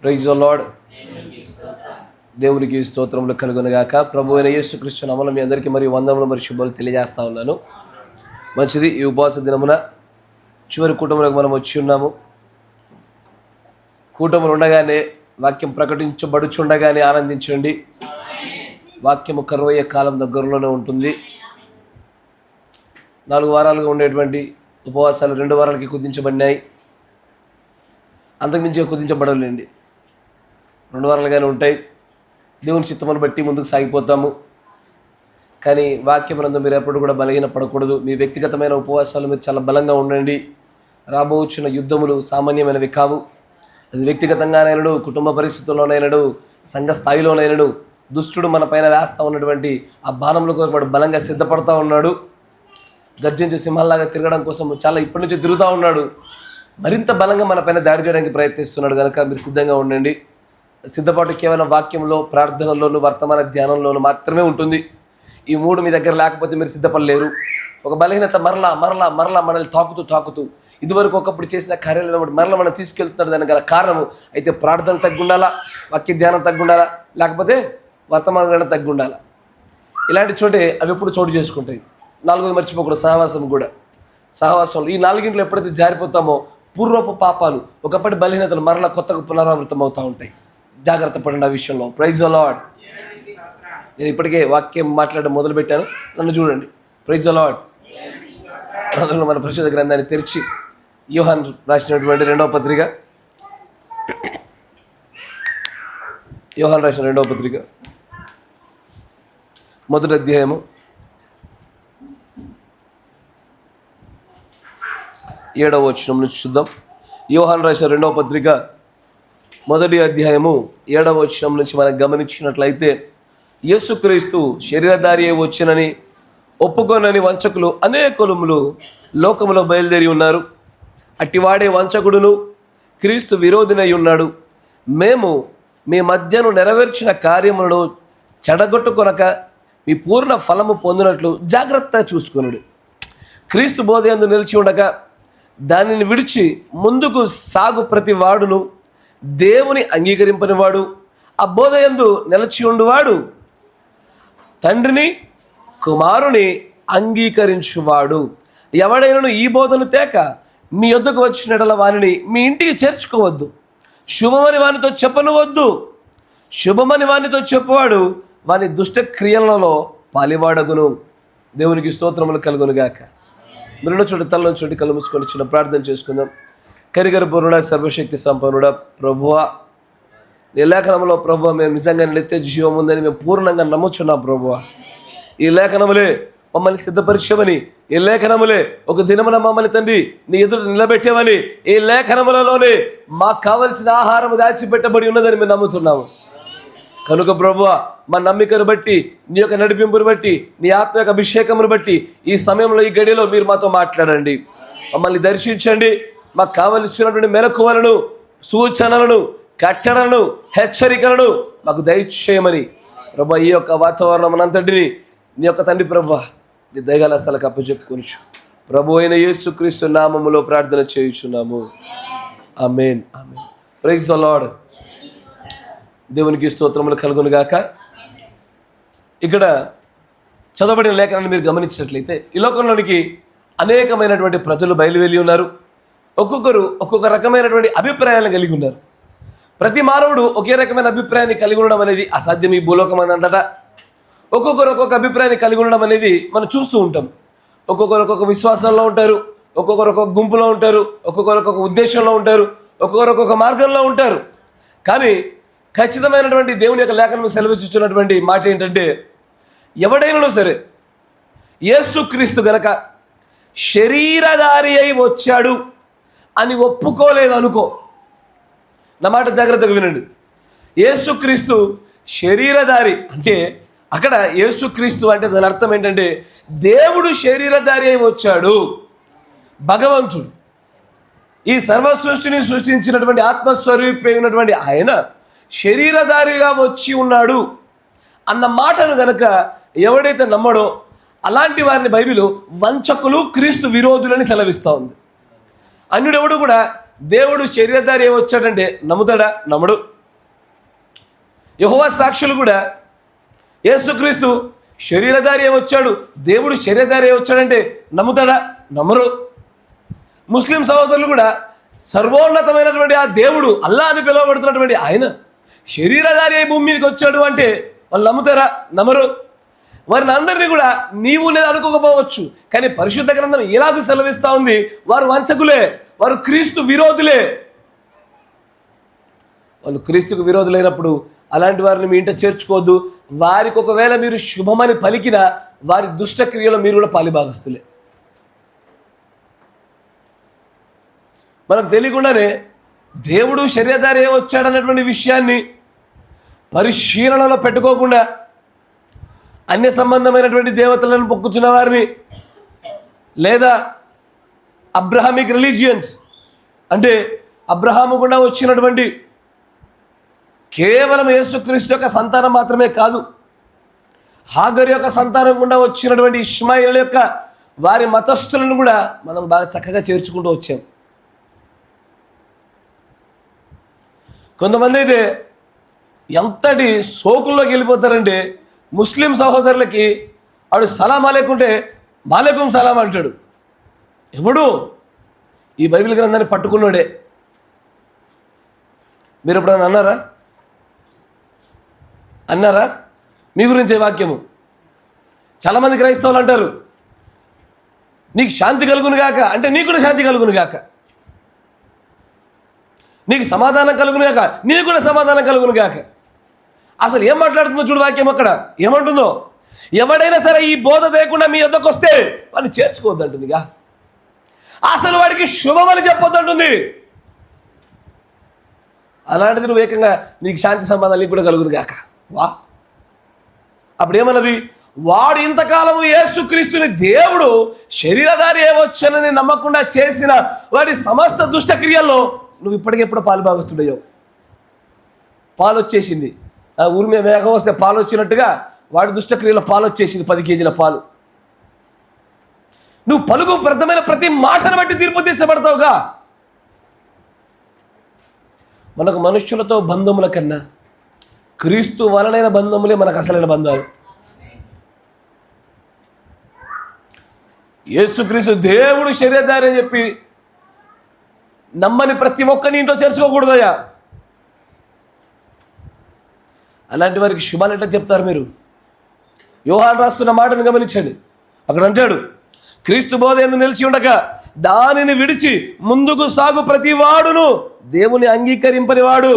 Praise the lord. దేవునికి స్తోత్రములు కలుగునుగాక. ప్రభు అయిన యేసుక్రీస్తు నామమున మీ అందరికీ మరియు వందనములు మరియు శుభాలు తెలియజేస్తా ఉన్నాను. మంచిది. ఈ ఉపవాస దినమున చివరి కూటములకు మనం వచ్చి ఉన్నాము. కూటములు ఉండగానే, వాక్యం ప్రకటించబడుచుండగానే ఆనందించండి. వాక్యము కరువయ్యే కాలం దగ్గరలోనే ఉంటుంది. 4 వారాలుగా ఉండేటువంటి ఉపవాసాలు 2 వారాలకి కుదించబడినాయి. అంతకుమించి కుదించబడలేండి. 2 వారాలుగానే ఉంటాయి. దేవుని చిత్తమును బట్టి ముందుకు సాగిపోతాము. కానీ వాక్యమునందు మీరు ఎప్పుడు కూడా బలహీన పడకూడదు. మీ వ్యక్తిగతమైన ఉపవాసాలు మీరు చాలా బలంగా ఉండండి. రాబోచున్న యుద్ధములు సామాన్యమైనవి కావు. అది వ్యక్తిగతంగానైనడు, కుటుంబ పరిస్థితుల్లోనైనడు, సంఘ స్థాయిలోనైనడు దుష్టుడు మన పైన వేస్తూ ఉన్నటువంటి ఆ బాణంలో వాడు బలంగా సిద్ధపడతా ఉన్నాడు. గర్జించే సింహాల్లాగా తిరగడం కోసం చాలా ఇప్పటి నుంచి తిరుగుతూ ఉన్నాడు. మరింత బలంగా మన పైన దాడి చేయడానికి ప్రయత్నిస్తున్నాడు. కనుక మీరు సిద్ధంగా ఉండండి. సిద్ధపాటు కేవలం వాక్యంలో, ప్రార్థనలోను, వర్తమాన ధ్యానంలోను మాత్రమే ఉంటుంది. ఈ 3 మీ దగ్గర లేకపోతే మీరు సిద్ధపడలేరు. ఒక బలహీనత మరలా మనల్ని తాకుతూ ఇదివరకు ఒకప్పుడు చేసిన కార్యాలను మరలా మనం తీసుకెళ్తున్నాడు. దానికి గల కారణము అయితే ప్రార్థన తగ్గుండాలా, వాక్య ధ్యానం తగ్గుండాలా, లేకపోతే వర్తమాన జ్ఞానం తగ్గుండాలా. ఇలాంటి చోటే అవి ఎప్పుడు చోటు చేసుకుంటాయి. 4వది మర్చిపోకూడదు, సహవాసంలో. ఈ 4 ఎప్పుడైతే జారిపోతామో పూర్వపు పాపాలు, ఒకప్పటి బలహీనతలు మరలా కొత్తగా పునరావృతం అవుతూ ఉంటాయి. జాగ్రత్త పడండి ఆ విషయంలో. Praise the Lord. నేను ఇప్పటికే వాక్యం మాట్లాడడం మొదలుపెట్టాను. నన్ను చూడండి. Praise the Lord. మొదలు మన పరిశుద్ధ గ్రంథాన్ని తెరిచి యోహాను రాసినటువంటి 2వ పత్రిక, యోహాను రాసిన 2వ పత్రిక 1వ అధ్యాయము 7వ వచనం నుంచి చూద్దాం. యోహాను రాసిన 2వ పత్రిక 1వ అధ్యాయము 7వ వచనం నుంచి మనం గమనించినట్లయితే, యేసుక్రీస్తు శరీరధారి అయి వచ్చినని ఒప్పుకోనని వంచకులు అనేకులు లోకములో బయలుదేరి ఉన్నారు. అట్టివాడే వంచకుడును క్రీస్తు విరోధినై ఉన్నాడు. మేము మీ మధ్యను నెరవేర్చిన కార్యములను చెడగొట్టుకొనక మీ పూర్ణ ఫలము పొందినట్లు జాగ్రత్తగా చూసుకొనుడు. క్రీస్తు బోధయందు నిలిచి ఉండగా దానిని విడిచి ముందుకు సాగు ప్రతి వాడును దేవుని అంగీకరింపనివాడు, ఆ బోధయందు నిలిచి ఉండువాడు తండ్రిని కుమారుని అంగీకరించువాడు. ఎవడైనను ఈ బోధను తేక మీ యొద్దకు వచ్చినట్ల వారిని మీ ఇంటికి చేర్చుకోవద్దు. శుభమని వానితో చెప్పనవద్దు. శుభమని వానితో చెప్పువాడు వాని దుష్ట క్రియలలో పాలివాడగును. దేవునికి స్తోత్రములు కలుగునుగాక. మీరు చోటి తలలో చోటి కళ్ళు మూసుకొని చిన్న ప్రార్థన చేసుకుందాం. కరిగర పూర్ణుడా, సర్వశక్తి సంపన్నుడా, ప్రభువా, ఈ లేఖనంలో ప్రభువా మేము నిజంగా నిత్య జీవం ఉందని మేము పూర్ణంగా నమ్ముచున్నాం. ప్రభువా, ఈ లేఖనములే మమ్మల్ని సిద్ధపరిచేవని, ఈ లేఖనములే ఒక దినమున మమ్మల్ని తండ్రి నీ ఎదుట నిలబెట్టేవని, ఈ లేఖనములలోనే మాకు కావలసిన ఆహారం దాచిపెట్టబడి ఉన్నదని మేము నమ్ముతున్నాము. కనుక ప్రభువా, మా నమ్మికను బట్టి, నీ యొక్క నడిపింపును బట్టి, నీ ఆత్మ యొక్క అభిషేకమును బట్టి ఈ సమయంలో, ఈ గడిలో మీరు మాతో మాట్లాడండి. మమ్మల్ని దర్శించండి. మాకు కావలసినటువంటి మెలకువలను, సూచనలను, కట్టడలను, హెచ్చరికలను మాకు దయచేయమని ప్రభా, ఈ యొక్క వాతావరణం అంతటిని నీ యొక్క తండ్రి ప్రభా నీ దయగల స్థలకు అప్పచెప్పుకొనుచు ప్రభు అయిన యేసుక్రీస్తు నామములో ప్రార్థన చేయుచున్నాము. ఆమేన్, ఆమేన్. Praise the lord. దేవునికి స్తోత్రములు కలుగునుగాక. ఇక్కడ చదవబడిన లేఖనాన్ని మీరు గమనించినట్లయితే, ఈ లోకంలోనికి అనేకమైనటువంటి ప్రజలు బయలువెళ్ళి ఉన్నారు. ఒక్కొక్కరు ఒక్కొక్క రకమైనటువంటి అభిప్రాయాలను కలిగి ఉన్నారు. ప్రతి మానవుడు ఒకే రకమైన అభిప్రాయాన్ని కలిగి ఉండడం అనేది అసాధ్యం ఈ భూలోకం అంతటా. ఒక్కొక్కరు ఒక్కొక్క అభిప్రాయాన్ని కలిగి ఉండడం అనేది మనం చూస్తూ ఉంటాం. ఒక్కొక్కరు ఒక్కొక్క విశ్వాసంలో ఉంటారు, ఒక్కొక్కరు ఒక్కొక్క గుంపులో ఉంటారు, ఒక్కొక్కరు ఒక్కొక్క ఉద్దేశంలో ఉంటారు, ఒక్కొక్కరు ఒక్కొక్క మార్గంలో ఉంటారు. కానీ ఖచ్చితమైనటువంటి దేవుని యొక్క లేఖనం సెలవిచ్చుచున్నటువంటి మాట ఏంటంటే, ఎవడైనా సరే యేసుక్రీస్తు గనక శరీరధారి అయి వచ్చాడు అని ఒప్పుకోలేదు అనుకో, నా మాట జాగ్రత్తగా వినండి. యేసుక్రీస్తు శరీరధారి అంటే, అక్కడ యేసుక్రీస్తు అంటే దాని అర్థం ఏంటంటే, దేవుడు శరీరధారి అయి వచ్చాడు. భగవంతుడు, ఈ సర్వ సృష్టిని సృష్టించినటువంటి ఆత్మస్వరూపి అయినటువంటి ఆయన శరీరధారిగా వచ్చి ఉన్నాడు అన్న మాటను గనక ఎవడైతే నమ్మడో అలాంటి వారిని బైబిల్ వంచకులు, క్రీస్తు విరోధులని సెలవిస్తూ ఉంది. అన్యుడెవడు కూడా దేవుడు శరీరధారి ఏ వచ్చాడంటే నమ్ముతాడా? నమ్మడు. యెహోవా సాక్షులు కూడా యేసుక్రీస్తు శరీరధారి ఏ వచ్చాడు, దేవుడు శరీరధారి ఏ వచ్చాడంటే నమ్ముతాడా? నమ్మరు. ముస్లిం సహోదరులు కూడా సర్వోన్నతమైనటువంటి ఆ దేవుడు అల్లా అని పిలువబడుతున్నటువంటి ఆయన శరీరధారి అయి భూమి మీదకి వచ్చాడు అంటే వాళ్ళు నమ్ముతారా? నమ్మరు. వారిని అందరినీ కూడా నీవు నేను అనుకోకపోవచ్చు, కానీ పరిశుద్ధ గ్రంథం ఇలాగూ సెలవిస్తూ ఉంది, వారు వంచకులే, వారు క్రీస్తు విరోధులే. వాళ్ళు క్రీస్తుకు విరోధులైనప్పుడు అలాంటి వారిని మీ ఇంట చేర్చుకోవద్దు. వారికి ఒకవేళ మీరు శుభమని పలికినా వారి దుష్టక్రియలో మీరు కూడా పాలిభాగస్తులే. మనకు తెలియకుండానే దేవుడు శరీరధారి వచ్చాడన్నటువంటి విషయాన్ని పరిశీలనలో పెట్టుకోకుండా అన్య సంబంధమైనటువంటి దేవతలను మొక్కుతున్న వారిని, లేదా అబ్రహామిక్ రిలీజియన్స్ అంటే అబ్రహాము గుండా వచ్చినటువంటి కేవలం యేసుక్రీస్తు యొక్క సంతానం మాత్రమే కాదు, హాగర్ యొక్క సంతానం గుండా వచ్చినటువంటి ఇష్మాయిల్ యొక్క వారి మతస్థులను కూడా మనం బాగా చక్కగా చేర్చుకుంటూ వచ్చాం. కొంతమంది అయితే ఎంతటి సోకుల్లోకి వెళ్ళిపోతారంటే ముస్లిం సహోదరులకి వాడు సలాం అలేకుంటే మాలేకుం సలాం అంటాడు. ఎవడు? ఈ బైబిల్ గ్రంథాన్ని పట్టుకున్నాడే. మీరు ఎప్పుడైనా అన్నారా మీ గురించే వాక్యము? చాలామంది క్రైస్తవులు అంటారు నీకు శాంతి కలుగును గాక అంటే నీకు కూడా శాంతి కలుగును గాక, నీకు సమాధానం కలుగును గాక నీకు కూడా సమాధానం కలుగును గాక. అసలు ఏం మాట్లాడుతుందో చూడు వాక్యం. అక్కడ ఏమంటుందో, ఎవడైనా సరే ఈ బోధ లేకుండా మీ వద్దకు వస్తే వాడిని చేర్చుకోవద్దంటుందిగా. అసలు వాడికి శుభమని చెప్పొద్దంటుంది. అలాంటిది నువ్వు ఏకంగా నీకు శాంతి సమాధానం నీకు కూడా కలుగును గాక. వా అప్పుడు ఏమన్నది? వాడు ఇంతకాలము యేసుక్రీస్తుని దేవుడు శరీరధారి ఏవచ్చనని నమ్మకుండా చేసిన వాడి సమస్త దుష్టక్రియల్లో నువ్వు ఇప్పటికెప్పుడు పాలుభాగస్తుడయ్యావు. పాలు వచ్చేసింది, ఊరి మీద మేఘం వస్తే పాలు వచ్చినట్టుగా వాడి దుష్టక్రియలో పాలు వచ్చేసింది, 10 కేజీల పాలు. నువ్వు పలుకు ప్రథమైన ప్రతి మాటను బట్టి తీర్పు తీర్చబడతావుగా. మనకు మనుష్యులతో బంధముల కన్నా క్రీస్తు వలనైన బంధములే మనకు అసలైన బంధాలు. యేసుక్రీస్తు దేవుడు శరీరధారి అని చెప్పి నమ్మని ప్రతి ఒక్కని ఇంట్లో చేర్చుకోకూడదయ్యా. అలాంటి వారికి శుభాలు ఎట్లా చెప్తారు మీరు? యోహాను రాస్తున్న మాటను గమనించండి. అక్కడ అంటాడు, క్రీస్తు బోధ ఎందుకు నిలిచి ఉండక దానిని విడిచి ముందుకు సాగు ప్రతి వాడును దేవుని అంగీకరింపని వాడు.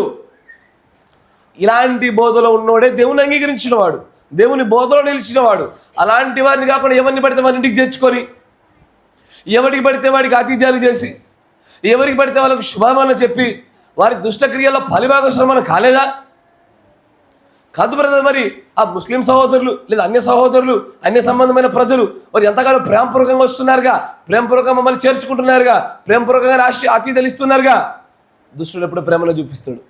ఇలాంటి బోధలో ఉన్నవాడే దేవుని అంగీకరించిన వాడు, దేవుని బోధలో నిలిచిన వాడు. అలాంటి వారిని కాకుండా ఎవరిని పడితే వారి ఇంటికి చేర్చుకొని, ఎవరికి పడితే వాడికి ఆతిథ్యాలు చేసి, ఎవరికి పడితే వాళ్ళకు శుభామని చెప్పి వారి దుష్టక్రియల్లో పాలిభాగస్వామ్యం కాలేదా? కాదు బ్రదర్. మరి ఆ ముస్లిం సహోదరులు లేదా అన్య సహోదరులు, అన్య సంబంధమైన ప్రజలు వారు ఎంతగానో ప్రేమపూర్వకంగా వస్తున్నారుగా, ప్రేమపూర్వకంగా మమ్మల్ని చేర్చుకుంటున్నారుగా, ప్రేమపూర్వకంగా ఆతిథ్యాలు ఇస్తున్నారుగా. దుష్టుడు ఎప్పుడు ప్రేమలో చూపిస్తాడు.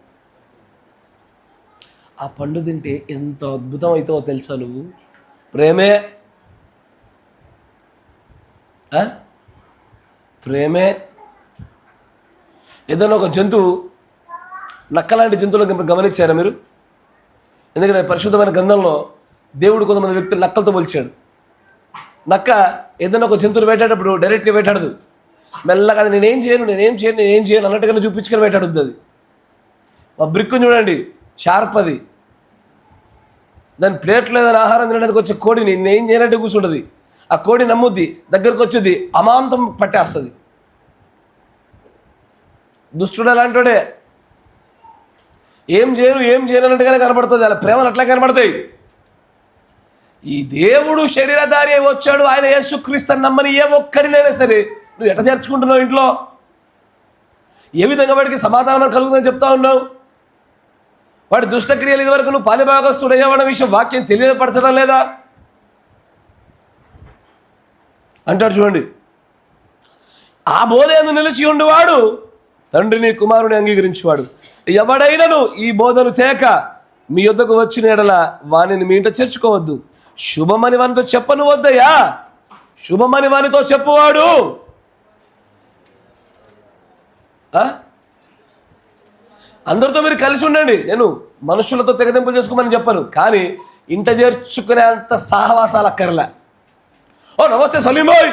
ఆ పండు తింటే ఎంత అద్భుతం అవుతావో తెలుసా నువ్వు? ప్రేమే ప్రేమే. ఏదైనా ఒక జంతువు, నక్కలాంటి జంతువులకు గమనించారా మీరు? ఎందుకంటే పరిశుద్ధమైన గ్రంథంలో దేవుడు కొంతమంది వ్యక్తులు నక్కలతో పోల్చాడు. నక్క ఏదైనా ఒక జంతువులు వేటాడేటప్పుడు డైరెక్ట్గా వేటాడదు, మెల్లగా అది నేనేం చేయను అన్నట్టుగానే చూపించుకొని వేటాడుద్ది. అది మా బ్రిక్కుని చూడండి, షార్ప్. అది దాని ప్లేట్లో ఏదైనా ఆహారం తినడానికి వచ్చే కోడిని నేనేం చేయనట్టు కూర్చుంటుంది. ఆ కోడి నమ్ముద్ది, దగ్గరకు వచ్చుద్ది, అమాంతం పట్టేస్తుంది. దుష్టుడు అలాంటివాడే. ఏం చేయను అన్నట్టుగానే కనబడుతుంది. అలా ప్రేమలు అట్లా కనబడతాయి. ఈ దేవుడు శరీరధారి వచ్చాడు, ఆయన యేసుక్రీస్తు నమ్మని ఏ ఒక్కరినైనా సరే నువ్వు ఎట్లా చేర్చుకుంటున్నావు? ఇంట్లో ఏ విధంగా వాడికి సమాధానం కలుగుతుందని చెప్తా ఉన్నావు? వాడి దుష్టక్రియలు ఇదివరకు నువ్వు పాలిభాగస్తుడయ్యావన్న విషయం వాక్యం తెలియపరచడం లేదా అంటాడు. చూడండి, ఆ బోధ యందు నిలిచి ఉండేవాడు తండ్రిని కుమారుని అంగీకరించేవాడు. ఎవడైనను ఈ బోధను తేక మీ యొద్దకు వచ్చిన ఎడల వానిని మీ ఇంట చేర్చుకోవద్దు. శుభమని వానితో చెప్పను వద్దయ్యా, శుభమని వానితో చెప్పువాడు అందరితో మీరు కలిసి ఉండండి. నేను మనుషులతో తెగదెంపులు చేసుకోమని చెప్పను, కానీ ఇంట చేర్చుకునే అంత సహవాసాలు అక్కర్లే. ఓ నమస్తే సలీమోయ్,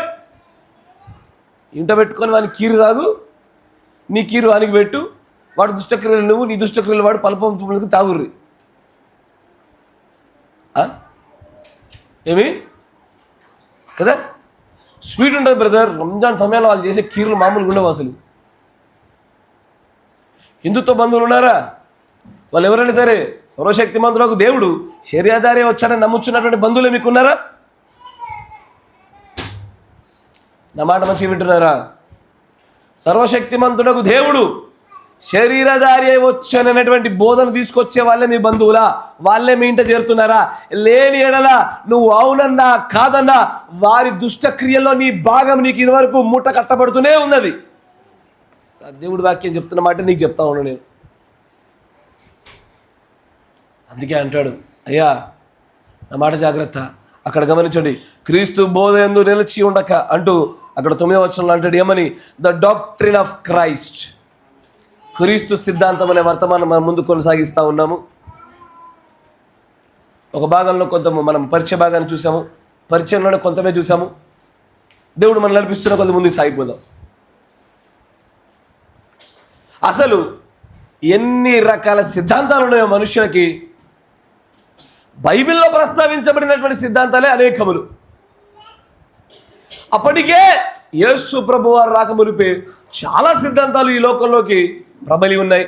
ఇంట పెట్టుకొని వాని కీరు తాగు, నీ కీరు వానికి పెట్టు, వాడు దుష్టక్రియలు నువ్వు, నీ దుష్టక్రియలు వాడు పలపంపులకు తాగుర్రి. ఏమి కదా స్వీట్ ఉంటుంది బ్రదర్. రంజాన్ సమయంలో వాళ్ళు చేసే కీరులు మామూలుగా ఉండవు అసలు. హిందుత్వ బంధువులు ఉన్నారా? వాళ్ళు ఎవరైనా సరే సర్వశక్తిమంతులకు దేవుడు శరీరధారి వచ్చాడని నమ్ముచున్నటువంటి బంధువులే మీకు ఉన్నారా? నా మాట మంచిగా వింటున్నారా? సర్వశక్తిమంతుడకు దేవుడు శరీరధారి వచ్చాననేటువంటి బోధన తీసుకొచ్చే వాళ్ళే మీ బంధువులా? వాళ్ళే మీ ఇంట చేరుతున్నారా? లేని ఎడల నువ్వు అవునన్నా కాదన్నా వారి దుష్టక్రియల్లో నీ భాగం నీకు ఇదివరకు మూట కట్టబడుతూనే ఉన్నది. దేవుడి వాక్యం చెప్తున్న మాట నీకు చెప్తా ఉన్నా నేను. అందుకే అంటాడు, అయ్యా నా మాట జాగ్రత్త. అక్కడ గమనించండి, క్రీస్తు బోధ యందు నిలిచి ఉండక అంటూ అక్కడ 9వ వచనంలో అంటాడు ఏమని? The doctrine of Christ. క్రీస్తు సిద్ధాంతం అనే వర్తమానం మనం ముందు కొనసాగిస్తూ ఉన్నాము. ఒక భాగంలో కొంత మనం పరిచయ భాగాన్ని చూసాము, పరిచయంలోనే కొంతమే చూసాము. దేవుడు మనం నడిపిస్తున్న కొంత ముందుకు సాగిపోదాం. అసలు ఎన్ని రకాల సిద్ధాంతాలు ఉన్నాయో మనుషులకి, బైబిల్లో ప్రస్తావించబడినటువంటి సిద్ధాంతాలే అనేకములు. అప్పటికే యేసు ప్రభు వారు రాకమునిపే చాలా సిద్ధాంతాలు ఈ లోకంలోకి ప్రబలి ఉన్నాయి.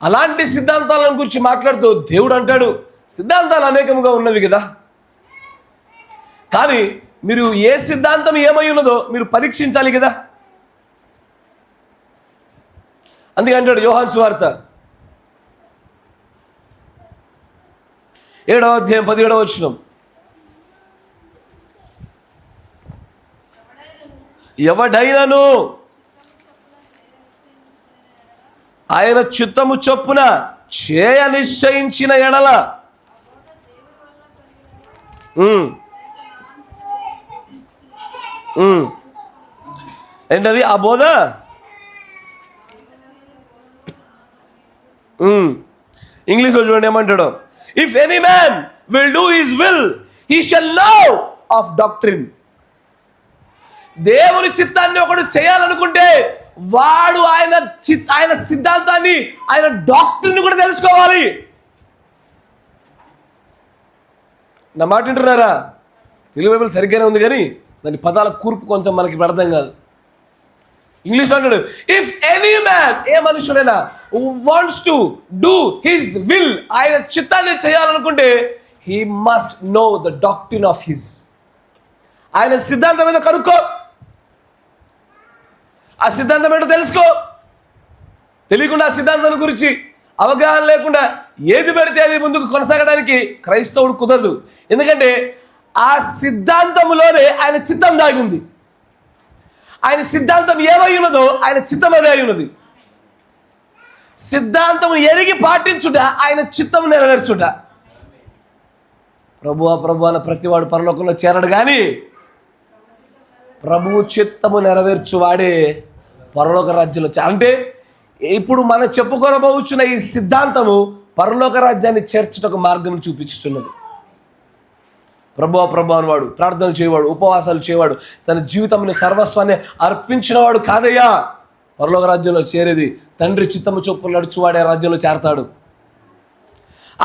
అలాంటి సిద్ధాంతాలను గురించి మాట్లాడుతూ దేవుడు అంటాడు, సిద్ధాంతాలు అనేకముగా ఉన్నవి కదా, కానీ మీరు ఏ సిద్ధాంతం ఏమై ఉన్నదో మీరు పరీక్షించాలి కదా. అందుకే అంటాడు యోహాను సువార్త 7వ అధ్యాయం 17వ వచనం, ఎవడైనను ఆయన చిత్తము చొప్పున చేయ నిశ్చయించిన ఎడల ఏంటది ఆ బోధ? ఇంగ్లీష్లో చూడండి ఏమంటాడు, if any man will do his will he shall know of doctrine. దేవుని చిత్తాన్ని ఒకడు చేయాలనుకుంటే వాడు ఆయన సిద్ధాంతాన్ని, ఆయన డాక్ట్రిన్ కూడా తెలుసుకోవాలి. నా మాట వింటున్నారా? తెలుగు బైబిల్ సరిగ్గానే ఉంది కానీ దాని పదాల కూర్పు కొంచెం మనకి అర్థం కాదు. ఇంగ్లీష్లో అంటాడు, ఇఫ్ ఎనీ మ్యాన్, ఏ మనుషుడైనా wants to do his will, ఆయన చిత్తాన్ని చేయాలనుకుంటే he must know the doctrine of his. ఆయన సిద్ధాంతం ఏదో కనుక్కో, ఆ సిద్ధాంతం ఏంటో తెలుసుకో. తెలియకుండా ఆ సిద్ధాంతం గురించి అవగాహన లేకుండా ఏది పెడితే అది ముందుకు కొనసాగడానికి క్రైస్తవుడు కుదరదు. ఎందుకంటే ఆ సిద్ధాంతంలోనే ఆయన చిత్తం దాగి ఉంది. ఆయన సిద్ధాంతం ఏమై ఉన్నదో ఆయన చిత్తం అదే అయి ఉన్నది. సిద్ధాంతం ఎరిగి పాటించుట, ఆయన చిత్తం నెరవేర్చుట. ప్రభువా అన్న ప్రతివాడు పరలోకంలో చేరడు, కానీ ప్రభువు చిత్తము నెరవేర్చువాడే పరలోక రాజ్యంలో అంటే ఇప్పుడు మనం చెప్పుకోబోచున్న ఈ సిద్ధాంతము పరలోక రాజ్యాన్ని చేర్చుటకు మార్గం చూపించుతున్నది. ప్రభు అనేవాడు ప్రార్థనలు చేయవాడు, ఉపవాసాలు చేయవాడు, తన జీవితంలో సర్వస్వాన్ని అర్పించినవాడు కాదయ్యా పరలోక రాజ్యంలో చేరేది. తండ్రి చిత్తము చొప్పున నడుచువాడే రాజ్యంలో చేరతాడు.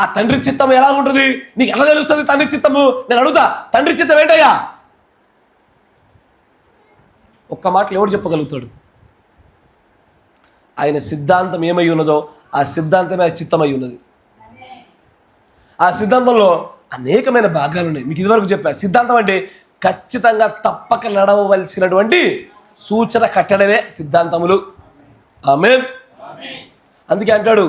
ఆ తండ్రి చిత్తం ఎలా ఉంటుంది నీకు ఎలా తెలుస్తుంది? తండ్రి చిత్తము నేను అడుగుతా, తండ్రి చిత్తం ఏంటయ్యా? ఒక్క మాటలు ఎవడు చెప్పగలుగుతాడు? ఆయన సిద్ధాంతం ఏమై ఉన్నదో ఆ సిద్ధాంతమే ఆ చిత్తమై ఉన్నది. ఆ సిద్ధాంతంలో అనేకమైన భాగాలు ఉన్నాయి. మీకు ఇదివరకు చెప్పా, సిద్ధాంతం అంటే ఖచ్చితంగా తప్పక నడవవలసినటువంటి సూచన కట్టడమే సిద్ధాంతములు. ఆమేన్. అందుకే అంటాడు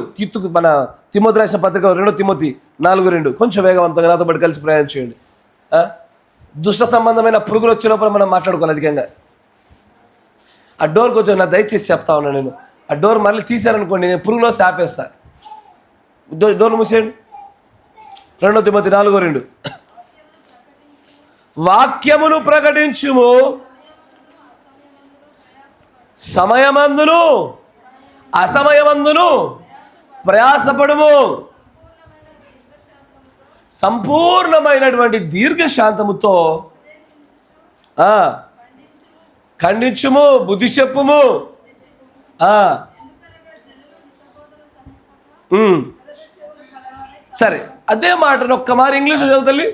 మన తిమోతి రాసిన పత్రిక 2 తిమోతి 4:2, కొంచెం వేగవంతంగా నాతో పాటు కలిసి ప్రయాణం చేయండి. దుష్ట సంబంధమైన పురుగులు వచ్చే లోపల మనం మాట్లాడుకోవాలి అధికంగా. ఆ డోర్ కొంచెం నా దయచేసి చెప్తా ఉన్నాను నేను. ఆ డోర్ మళ్ళీ తీశారనుకోండి నేను పురుగులో వస్తే ఆపేస్తా. డోర్ మూసేయండి. 2 తిమోతి 4:2, వాక్యమును ప్రకటించుము, సమయమందును అసమయమందును ప్రయాసపడుము. సంపూర్ణమైనటువంటి దీర్ఘశాంతముతో ఖండించుము, బుద్ధి చెప్పుము. సరే, అదే మాటను ఒక్క మారి ఇంగ్లీష్ చదువుతల్లి.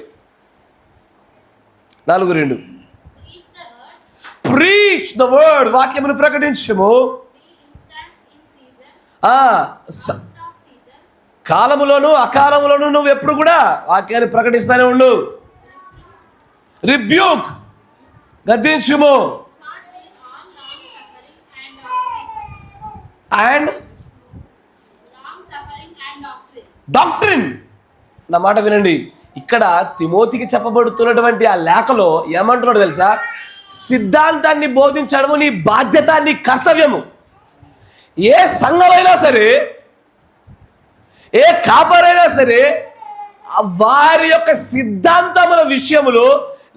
4:2 ప్రీచ్ ద వర్డ్, వాక్యమును ప్రకటించుము. కాలములోను అకాలములోను నువ్వు ఎప్పుడు కూడా వాక్యాన్ని ప్రకటిస్తూనే ఉండు. రిబ్యూక్, గద్దించుము. And doctrine. నా మాట వినండి, ఇక్కడ తిమోతికి చెప్పబడుతున్నటువంటి ఆ లేఖలో ఏమంటున్నాడు తెలుసా? సిద్ధాంతాన్ని బోధించడము నీ బాధ్యత, నీ కర్తవ్యము. ఏ సంఘమైనా సరే, ఏ కాపరైనా సరే, వారి యొక్క సిద్ధాంతముల విషయములో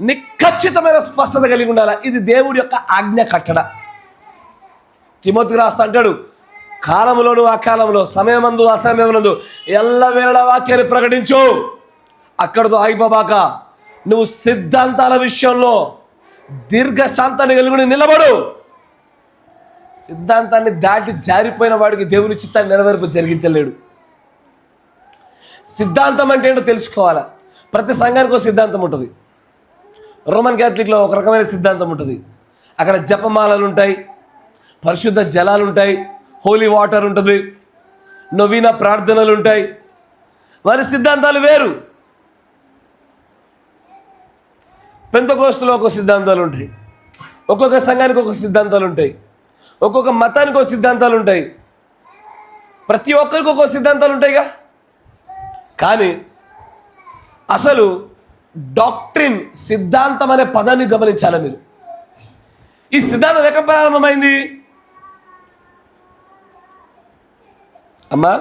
నిఖచ్చితమైన స్పష్టత కలిగి ఉండాలి. ఇది దేవుడి యొక్క ఆజ్ఞ కట్టడ. తిమోతికి రాస్తా అంటాడు, కాలములోను అకాలములో, సమయమందు అసమయమందు ఎల్లవేళ వాక్యాన్ని ప్రకటించు. అక్కడతో ఆగిపోబాక, నువ్వు సిద్ధాంతాల విషయంలో దీర్ఘశాంతాన్ని కలిగి నిలబడు. సిద్ధాంతాన్ని దాటి జారిపోయిన వాడికి దేవుని చిత్తాన్ని నెరవేర్పు జరిగించలేడు. సిద్ధాంతం అంటే ఏంటో తెలుసుకోవాలా. ప్రతి సంఘానికి ఒక సిద్ధాంతం ఉంటుంది. రోమన్ క్యాథలిక్లో ఒక రకమైన సిద్ధాంతం ఉంటుంది. అక్కడ జపమాలలు ఉంటాయి, పరిశుద్ధ జలాలు ఉంటాయి, హోలీ వాటర్ ఉంటుంది, నవీన ప్రార్థనలు ఉంటాయి. వారి సిద్ధాంతాలు వేరు. పెంతెకోస్తులో ఒక సిద్ధాంతాలు ఉంటాయి, ఒక్కొక్క సంఘానికి ఒక సిద్ధాంతాలు ఉంటాయి, ఒక్కొక్క మతానికి ఒక సిద్ధాంతాలు ఉంటాయి. ప్రతి ఒక్కరికి ఒక్కొక్క సిద్ధాంతాలు ఉంటాయిగా. కానీ అసలు డాక్ట్రిన్, సిద్ధాంతం అనే పదాన్ని గమనించాలి మీరు. ఈ సిద్ధాంతం ఎక్కడ ప్రారంభమైంది అమ్మా?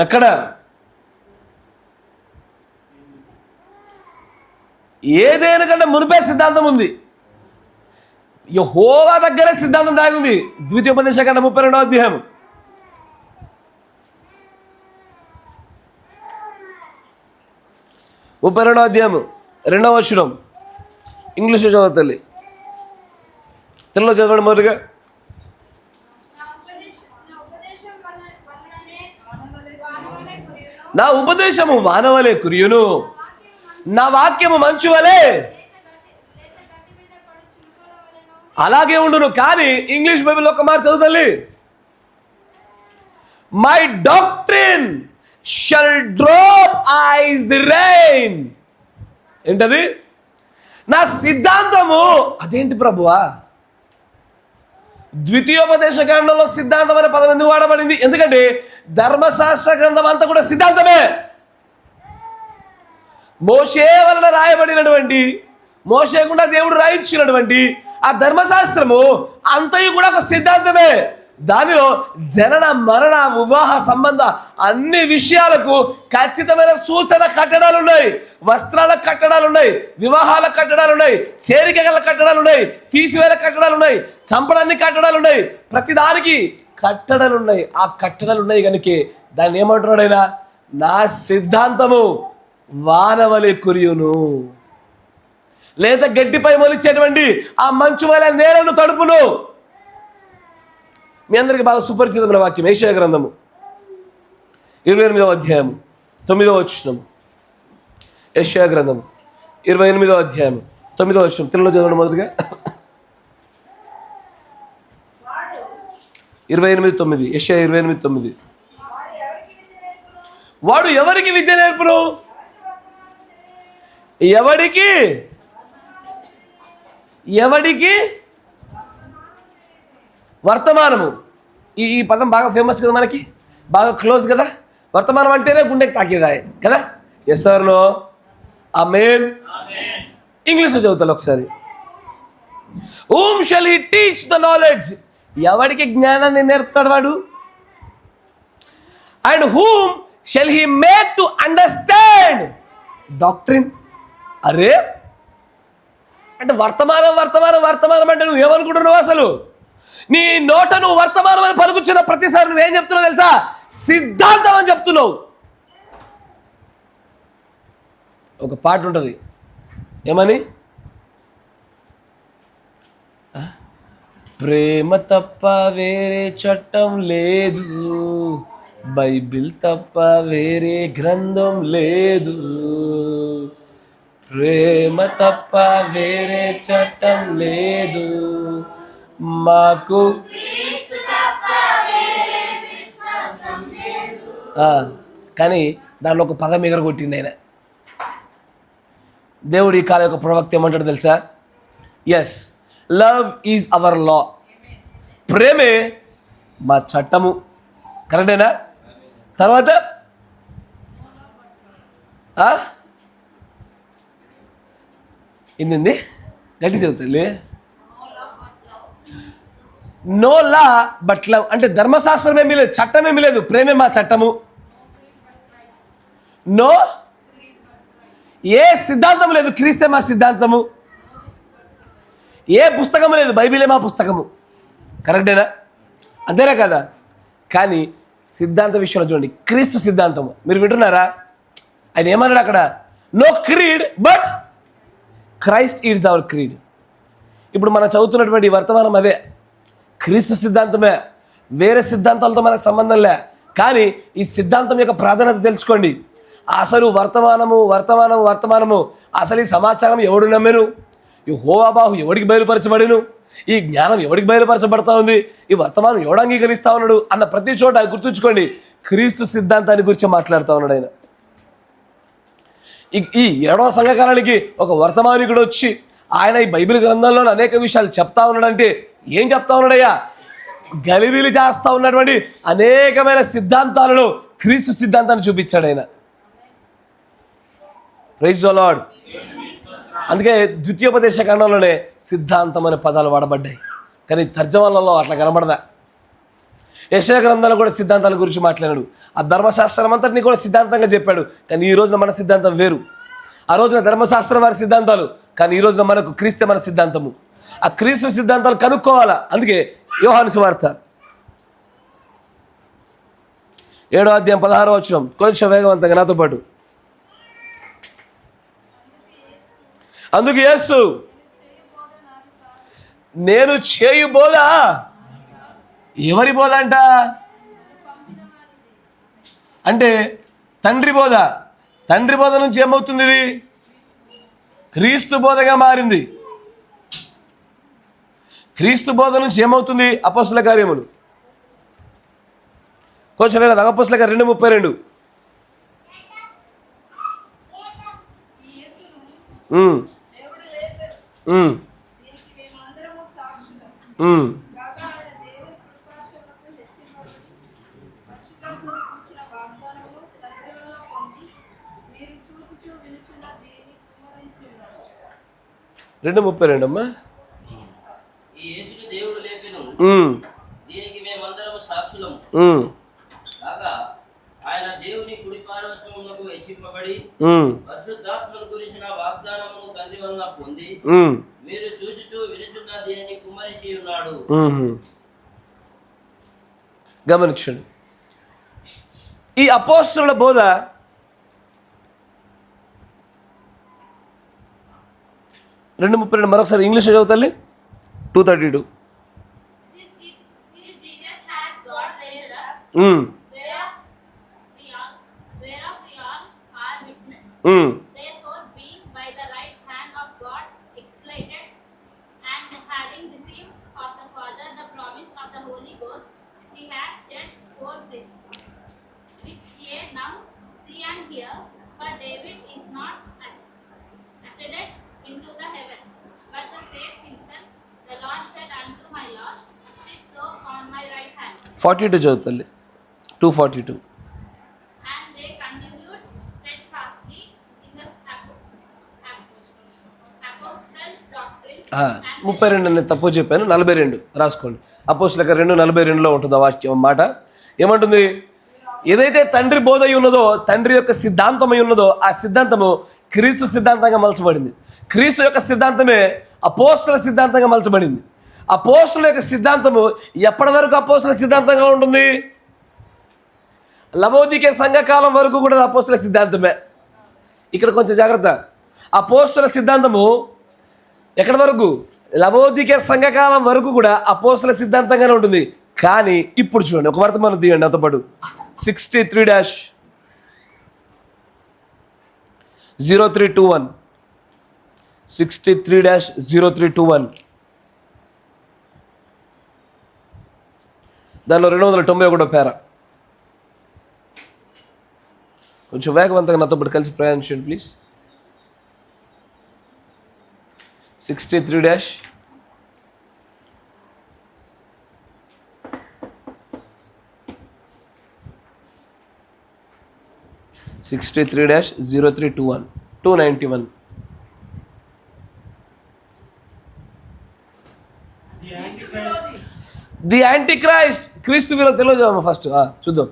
ఎక్కడ? ఏదేనికంటే మునిపే సిద్ధాంతం ఉంది. యెహోవా దగ్గరే సిద్ధాంతం దాగి ఉంది. ద్వితీయోపదేశకాండం 32వ అధ్యాయం. ముప్పై 32వ అధ్యాయం 2వ వచనం. ఇంగ్లీష్ చదవతల్లి, తెలుగులో చదవండి. మొదటిగా నా ఉపదేశము వానవలే కురియును, నా వాక్యము మంచు వలె అలాగే ఉండును. కానీ ఇంగ్లీష్ బైబిల్ ఒక్క మాట చదువుతల్లి, my doctrine shall drop as the rain. ఏంటది? నా సిద్ధాంతము. అదేంటి ప్రభువా? ద్వితీయోపదేశకాండంలో సిద్ధాంతం అనే పదం ఎందుకు వాడబడింది? ఎందుకంటే ధర్మశాస్త్ర గ్రంథం అంతా కూడా సిద్ధాంతమే. మోషే వలన రాయబడినటువంటి, మోషే గుండా దేవుడు రాయించినటువంటి ఆ ధర్మశాస్త్రము అంతయు కూడా ఒక సిద్ధాంతమే. దానిలో జనన, మరణ, వివాహ సంబంధ అన్ని విషయాలకు ఖచ్చితమైన సూచన కట్టడాలు ఉన్నాయి. వస్త్రాల కట్టడాలు ఉన్నాయి, వివాహాల కట్టడాలు ఉన్నాయి, చేరిక గల కట్టడాలు ఉన్నాయి, తీసివేల కట్టడాలు ఉన్నాయి, చంపడాన్ని కట్టడాలు ఉన్నాయి. ప్రతిదానికి కట్టడాలు ఉన్నాయి. ఆ కట్టడాలు ఉన్నాయి కనుక దాన్ని ఏమంటున్నాడు ఆయన? నా సిద్ధాంతము వానవలే కురియును, లేదా గడ్డిపై మొలిచేటువంటి ఆ మంచు వలె నేలను తడుపును. మీ అందరికీ బాగా సుపరిచితమైన వాక్యం యెషయా గ్రంథము 28వ అధ్యాయం 9వ వచనం. యెషయా గ్రంథము 28వ అధ్యాయం 9వ వచనం. తెలుగులో చదవండి మొదటిగా. 28:9. యెషయా 28:9. వాడు ఎవరికి విద్య నేర్పును? ఎవడికి? ఎవడికి? వర్తమానము. ఈ పదం బాగా ఫేమస్ కదా, మనకి బాగా క్లోజ్ కదా. వర్తమానం అంటేనే గుండెకి తాకేదా కదా. Yes or no? ఆమేన్. ఇంగ్లీష్లో చదువుతాను ఒకసారి. whom shall he teach the knowledge? ఎవడికి జ్ఞానాన్ని నేర్పుతాడు వాడు? and whom shall he make to understand doctrine? అరే, అంటే వర్తమానం వర్తమానం వర్తమానం అంటే నువ్వు ఏమనుకుంటున్నావు? అసలు నీ నోట నువ్వు వర్తమానం అని పలుకుతున్న ప్రతిసారి నువ్వేం చెప్తున్నావు తెలుసా? సిద్ధాంతం అని చెప్తున్నావు. ఒక పాట ఉంటుంది, ఏమని? ప్రేమ తప్ప వేరే చట్టం లేదు, బైబిల్ తప్ప వేరే గ్రంథం లేదు, ప్రేమ తప్ప వేరే చట్టం లేదు మాకు. కానీ దానిలో ఒక పదం ఎగరగొట్టింది ఆయన. దేవుడు ఈ కాలం యొక్క ప్రవక్త ఏమంటాడు తెలుసా? ఎస్, లవ్ ఈజ్ అవర్ లా. ప్రేమే మా చట్టము. కరెక్టేనా? తర్వాత ఏంది గట్టి చదువుతుంది, నో లా బట్ లవ్. అంటే ధర్మశాస్త్రం ఏమీ లేదు, చట్టం ఏమీ లేదు, ప్రేమే మా చట్టము. నో, ఏ సిద్ధాంతం లేదు, క్రీస్తే మా సిద్ధాంతము. ఏ పుస్తకము లేదు, బైబిలే మా పుస్తకము. కరెక్టేనా? అంతేనా కదా? కానీ సిద్ధాంత విషయంలో చూడండి, క్రీస్తు సిద్ధాంతము. మీరు వింటున్నారా? ఆయన ఏమన్నాడు అక్కడ? No creed but Christ is our creed. ఇప్పుడు మనం చదువుతున్నటువంటి వర్తమానం అదే, క్రీస్తు సిద్ధాంతమే, వేరే సిద్ధాంతాలతో మనకు సంబంధం లే. కానీ ఈ సిద్ధాంతం యొక్క ప్రాధాన్యత తెలుసుకోండి. అసలు వర్తమానము అసలు ఈ సమాచారం ఎవడు నమ్మెను? ఈ హోవాబాహు ఎవడికి బయలుపరచబడిను? ఈ జ్ఞానం ఎవడికి బయలుపరచబడతా ఉంది? ఈ వర్తమానం ఎవడు అంగీకరిస్తా ఉన్నాడు అన్న ప్రతి చోట గుర్తుంచుకోండి, క్రీస్తు సిద్ధాంతాన్ని గురించి మాట్లాడుతూ ఉన్నాడు ఆయన. ఈ 7వ సంఘకాలానికి ఒక వర్తమానికుడు వచ్చి ఆయన ఈ బైబిల్ గ్రంథంలో అనేక విషయాలు చెప్తా ఉన్నాడంటే ఏం చెప్తా ఉన్నాడయ్యా? గలిబిలి చేస్తూ ఉన్నటువంటి అనేకమైన సిద్ధాంతాలలో క్రీస్తు సిద్ధాంతాన్ని చూపించాడు ఆయన. Praise the Lord. అందుకే ద్వితీయోపదేశ కాండంలోనే సిద్ధాంతం అనే పదాలు వాడబడ్డాయి, కానీ తర్జమాలలో అట్లా కనబడదా. యెషయా గ్రంథంలో కూడా సిద్ధాంతాల గురించి మాట్లాడాడు. ఆ ధర్మశాస్త్రం అంతటిని కూడా సిద్ధాంతంగా చెప్పాడు. కానీ ఈ రోజున మన సిద్ధాంతం వేరు. ఆ రోజున ధర్మశాస్త్రం వారి సిద్ధాంతాలు, కానీ ఈ రోజున మనకు క్రీస్తే మన సిద్ధాంతము. ఆ క్రీస్తు సిద్ధాంతాలు కనుక్కోవాలా. అందుకే యోహాను సువార్త 7వ అధ్యాయం 16వ వచనం, కొంచెం వేగవంతంగా నాతో పాటు. అందుకు యేసు, నేను చేయు బోధ. ఎవరి బోధ అంట? అంటే తండ్రి బోధ. తండ్రి బోధ నుంచి ఏమవుతుంది? ఇది క్రీస్తు బోధగా మారింది. క్రీస్తు బోధ నుంచి ఏమవుతుంది? అపోస్తల కార్యములు కొంచెం వేగంగా, అపోస్తల కార్యం 2:32. రెండు 32 అమ్మా. ఆయన దేవుని కుడి పార్శ్వమునకు హెచ్చింపబడి పరిశుద్ధాత్మను గురించిన వాగ్దానమును తండ్రి వలన పొంది మీరు చూచుచూ వినుచున్న దీనిని కుమ్మరించి ఉన్నాడు. గమనించండి, ఈ అపోస్తలుల బోధ రెండు 32 మరొకసారి English చదువుతాలి. 2:32. Therefore, being by the right hand of God exalted, and having received of the Father the promise of the Holy Ghost, he hath shed forth this, which ye now see and hear. For David is not ascended into the heavens, but the said himself, the Lord said unto my Lord, sit thou on my right hand. 42 చదువుతాలి. 2:42. And they continued steadfastly in the apostles' doctrine. 32 నేను తప్పు చెప్పాను, 42 రాసుకోండి. అపోస్తలుల కార్యం 2:42లో ఉంటుంది ఆ వాక్యం మాట. ఏమంటుంది? ఏదైతే తండ్రి బోధ అయి ఉన్నదో, తండ్రి యొక్క సిద్ధాంతం అయి ఉన్నదో, ఆ సిద్ధాంతము క్రీస్తు సిద్ధాంతంగా మలచబడింది. క్రీస్తు యొక్క సిద్ధాంతమే అపోస్తల సిద్ధాంతంగా మలచబడింది. అపోస్తల యొక్క సిద్ధాంతము ఎప్పటి వరకు అపోస్తల సిద్ధాంతంగా ఉంటుంది? లవోదికే సంఘకాలం వరకు కూడా అపోస్తల సిద్ధాంతమే. ఇక్కడ కొంచెం జాగ్రత్త. అపోస్తల సిద్ధాంతము ఎక్కడి వరకు? లవోదికే సంఘకాలం వరకు కూడా అపోస్తల సిద్ధాంతంగానే ఉంటుంది. కానీ ఇప్పుడు చూడండి, ఒక వర్తమానం తీయండి నాతో పాటు. 63-0321 63-0321 దానిలో 291 పేరా. కొంచెం వేగవంతంగా నాతో పాటు కలిసి ప్రయాణించండి ప్లీజ్. 63 63-0321 291. ది యాంటీ క్రైస్ట్, క్రీస్తు విరోధి. తెలియజేయమ్మా ఫస్ట్ చూద్దాం.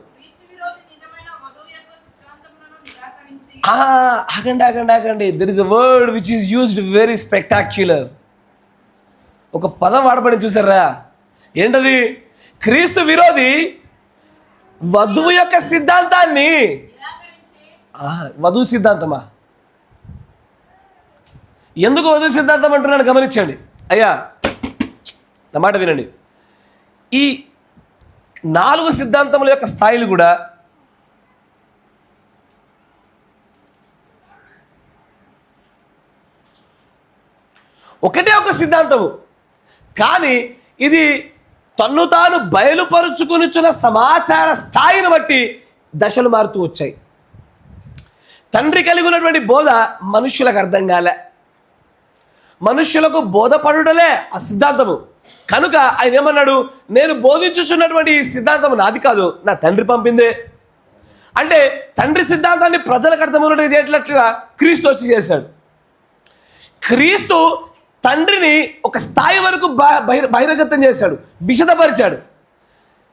ఆగండి. There is a word which is used very spectacular. ఒక పదం వాడబడి చూసారా? ఏంటది? క్రీస్తు విరోధి వధువు యొక్క సిద్ధాంతాన్ని. వధువు సిద్ధాంతమా? ఎందుకు వధువు సిద్ధాంతం అంటున్నాను గమనించండి అయ్యా, నా మాట వినండి. ఈ 4 సిద్ధాంతముల యొక్క స్థాయిలు కూడా ఒకటే ఒక సిద్ధాంతము, కానీ ఇది తన్ను తాను బయలుపరుచుకునిచున్న సమాచార స్థాయిని బట్టి దశలు మారుతూ వచ్చాయి. తండ్రి కలిగి ఉన్నటువంటి బోధ మనుష్యులకు అర్థం కాలే, మనుష్యులకు బోధపడుటలే ఆ సిద్ధాంతము. కనుక ఆయన ఏమన్నాడు? నేను బోధించుచున్నటువంటి ఈ సిద్ధాంతం నాది కాదు, నా తండ్రి పంపిందే. అంటే తండ్రి సిద్ధాంతాన్ని ప్రజలకు అర్థమైనట్టుగా చేయట్లుగా క్రీస్తు వచ్చి చేశాడు. క్రీస్తు తండ్రిని ఒక స్థాయి వరకు బహిర్గతం చేశాడు, విశదపరిచాడు,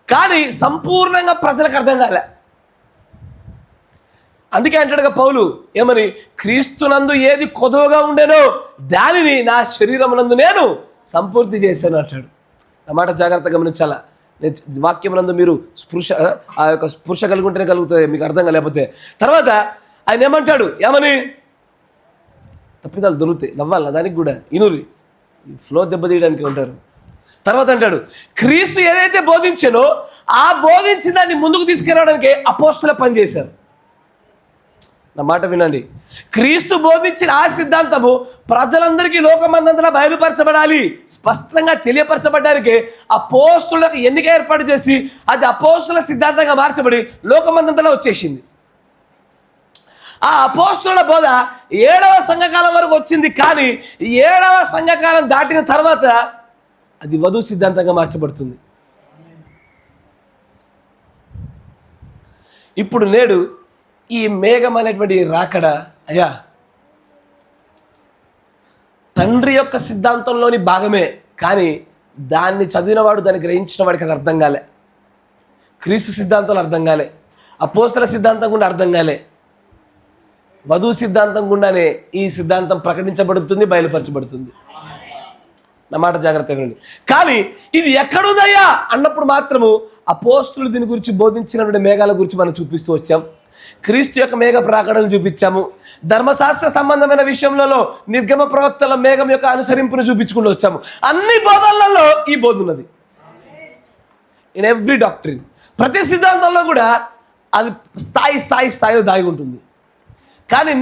కానీ సంపూర్ణంగా ప్రజలకు అర్థం కాలే. అందుకే అంటాడుగా పౌలు ఏమని? క్రీస్తునందు ఏది కొదువుగా ఉండేనో దానిని నా శరీరమునందు నేను సంపూర్తి చేశాను అంటాడు. నా మాట జాగ్రత్తగా గమనించాలా. వాక్యమునందు మీరు స్పృశ కలిగి ఉంటేనే కలుగుతుంది, మీకు అర్థం కాలేకపోతే. తర్వాత ఆయన ఏమంటాడు? ఏమని? తప్పిదాలు దొరుకుతాయి, నవ్వాలి దానికి కూడా, ఇనురి ఫ్లో దెబ్బతీయడానికి ఉంటారు. తర్వాత అంటాడు, క్రీస్తు ఏదైతే బోధించానో ఆ బోధించిన దాన్ని ముందుకు తీసుకెళ్ళడానికి అపోస్తల పనిచేశారు. నా మాట వినండి. క్రీస్తు బోధించిన ఆ సిద్ధాంతము ప్రజలందరికీ లోకమందంతా బయలుపరచబడాలి, స్పష్టంగా తెలియపరచబడ్డానికి అపోస్తులకు ఎన్నిక ఏర్పాటు చేసి అది అపోస్తుల సిద్ధాంతంగా మార్చబడి లోకమందంతా వచ్చేసింది. ఆ అపోస్తుల బోధ 7వ సంఘకాలం వరకు వచ్చింది, కానీ 7వ సంఘకాలం దాటిన తర్వాత అది వధువు సిద్ధాంతంగా మార్చబడుతుంది. ఇప్పుడు నేడు ఈ మేఘం అనేటువంటి రాకడ అయ్యా తండ్రి యొక్క సిద్ధాంతంలోని భాగమే, కానీ దాన్ని చదివినవాడు, దాన్ని గ్రహించిన వాడికి అది అర్థం కాలే. క్రీస్తు సిద్ధాంతాలు అర్థం కాలే, అపోస్తల సిద్ధాంతం కూడా అర్థం కాలే. వధువు సిద్ధాంతం గుండానే ఈ సిద్ధాంతం ప్రకటించబడుతుంది, బయలుపరచబడుతుంది. నా మాట జాగ్రత్తగా వినండి. కానీ ఇది ఎక్కడుందయ్యా అన్నప్పుడు మాత్రము అపోస్తులు దీని గురించి బోధించినటువంటి మేఘాల గురించి మనం చూపిస్తూ వచ్చాం. క్రీస్తు యొక్క మేఘ ప్రాకడను చూపించాము. ధర్మశాస్త్ర సంబంధమైన విషయంలో నిర్గమ ప్రవక్తల మేఘం యొక్క అనుసరింపును చూపించుకుంటూ వచ్చాము. అన్ని బోధనలలో ఈ బోధ ఉన్నది. ఇన్ ఎవ్రీ డాక్ట్రిన్, ప్రతి సిద్ధాంతంలో కూడా అది స్థాయిలో దాగి ఉంటుంది. కానీ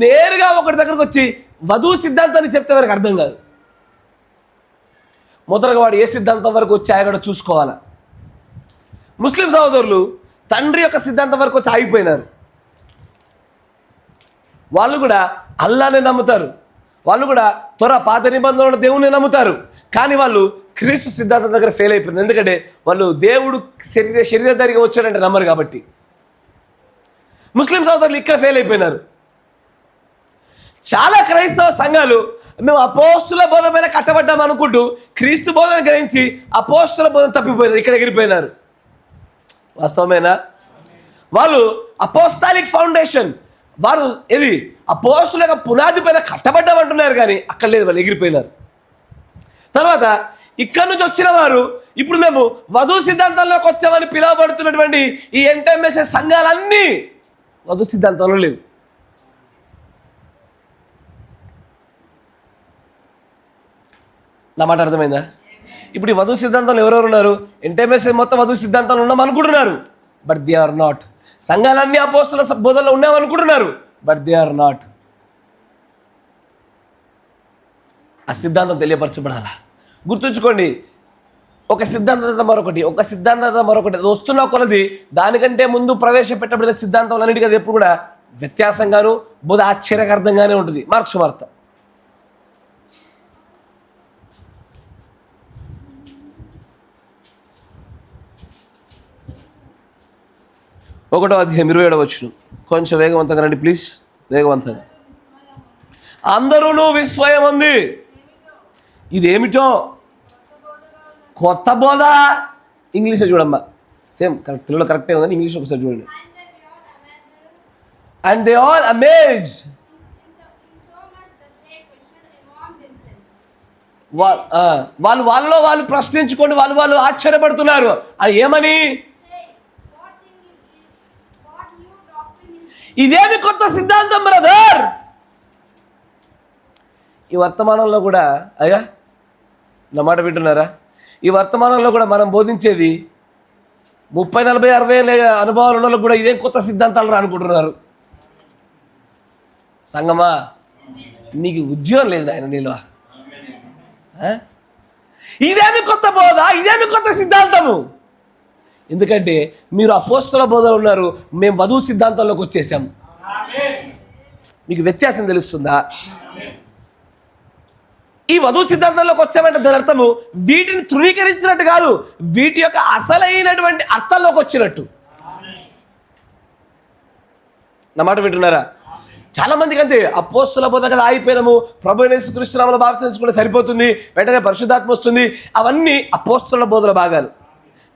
నేరుగా ఒకటి దగ్గరకు వచ్చి వధువు సిద్ధాంతాన్ని చెప్తే వారికి అర్థం కాదు. మొదటగా వాడు ఏ సిద్ధాంతం వరకు వచ్చి ఆయన కూడా చూసుకోవాలా. ముస్లిం సహోదరులు తండ్రి యొక్క సిద్ధాంతం వరకు వచ్చి ఆగిపోయినారు. వాళ్ళు కూడా అల్లానే నమ్ముతారు, వాళ్ళు కూడా పాత నిబంధనలు దేవుని నమ్ముతారు, కానీ వాళ్ళు క్రీస్తు సిద్ధాంతం దగ్గర ఫెయిల్ అయిపోయినారు. ఎందుకంటే వాళ్ళు దేవుడు శరీరధారిగా వచ్చాడంటే నమ్మరు కాబట్టి. ముస్లిం సోదరులు ఇక్కడ ఫెయిల్ అయిపోయినారు. చాలా క్రైస్తవ సంఘాలు మేము అపోస్తుల బోధ మీద కట్టబడ్డాం అనుకుంటూ క్రీస్తు బోధన గ్రహించి అపోస్తుల బోధన తప్పిపోయినారు, ఇక్కడ ఎగిరిపోయినారు. వాస్తవమేనా? వాళ్ళు అపోస్టాలిక్ ఫౌండేషన్, వారు అపోస్తుల యొక్క పునాది పైన కట్టబడ్డామంటున్నారు, కానీ అక్కడ లేదు, వాళ్ళు ఎగిరిపోయినారు. తర్వాత ఇక్కడ నుంచి వచ్చిన వారు ఇప్పుడు మేము వధు సిద్ధాంతంలోకి వచ్చామని పిలువబడుతున్నటువంటి ఈ ఎంటైమ్ఎస్ఎస్ సంఘాలన్నీ వధు సిద్ధాంతంలో లేవు. నా మాట అర్థమైందా? ఇప్పుడు ఈ వధు సిద్ధాంతంలో ఎవరెవరు ఉన్నారు? ఎంటైమ్ఎస్ఎస్ మొత్తం వధు సిద్ధాంతంలో ఉన్నాం అనుకుంటున్నారు, బట్ దే ఆర్ నాట్. సంఘాలన్నీ అపోస్తుల బోధనలో ఉన్నామనుకుంటున్నారు, బట్ దే ఆర్ నాట్. ఆ సిద్ధాంతం తెలియపరచబడాలా. గుర్తుంచుకోండి, ఒక సిద్ధాంతం మరొకటి, ఒక సిద్ధాంతం మరొకటి, అది వస్తున్న కొలది దానికంటే ముందు ప్రవేశపెట్టబడిన సిద్ధాంతం అన్నిటికీ అది ఎప్పుడు కూడా వ్యత్యాసంగాను బోధ ఆశ్చర్యకర్థంగానే ఉంటుంది. మార్క్స్ వార్త 1వ అధ్యాయం 27వ వచనం. కొంచెం వేగవంతంగా రండి ప్లీజ్, వేగవంతంగా. అందరూ విస్మయం ఉంది. ఇదేమిటో కొత్త బోధ. ఇంగ్లీష్లో చూడమ్మా, సేమ్ కరెక్ట్, తెలుగులో కరెక్టే ఉందని ఇంగ్లీష్లో ఒకసారి చూడండి. And they all amazed. వాళ్ళు ప్రశ్నించుకోండి, వాళ్ళు ఆశ్చర్యపడుతున్నారు. అది ఏమని? ఇదేమి కొత్త సిద్ధాంతం బ్రదర్. ఈ వర్తమానంలో కూడా, అయ్యా నా మాట వింటున్నారా? ఈ వర్తమానంలో కూడా మనం బోధించేది 30, 40, 60 అనుభవాలు ఉన్న వాళ్ళకు కూడా ఇదేం కొత్త సిద్ధాంతాలు అనుకుంటున్నారు. సంగమా, నీకు ఉద్యోగం లేదు ఆయన నీలో. ఇదేమి కొత్త బోధ, ఇదేమి కొత్త సిద్ధాంతము. ఎందుకంటే మీరు అపోస్తల బోధలో ఉన్నారు, మేము వధువు సిద్ధాంతంలోకి వచ్చేసాం. మీకు వ్యత్యాసం తెలుస్తుందా? ఈ వధువు సిద్ధాంతంలోకి వచ్చామంటే దాని అర్థము వీటిని తృణీకరించినట్టు కాదు, వీటి యొక్క అసలైనటువంటి అర్థంలోకి వచ్చినట్టు. నా మాట వింటున్నారా? చాలా మందికి అంతే, అపోస్తల బోధ కదా ఆగిపోయినాము, ప్రభు యేసుక్రీస్తు నామములో బాప్తిసం తీసుకుంటే సరిపోతుంది, వెంటనే పరిశుద్ధాత్మ వస్తుంది, అవన్నీ అపోస్తల బోధల భాగాలు.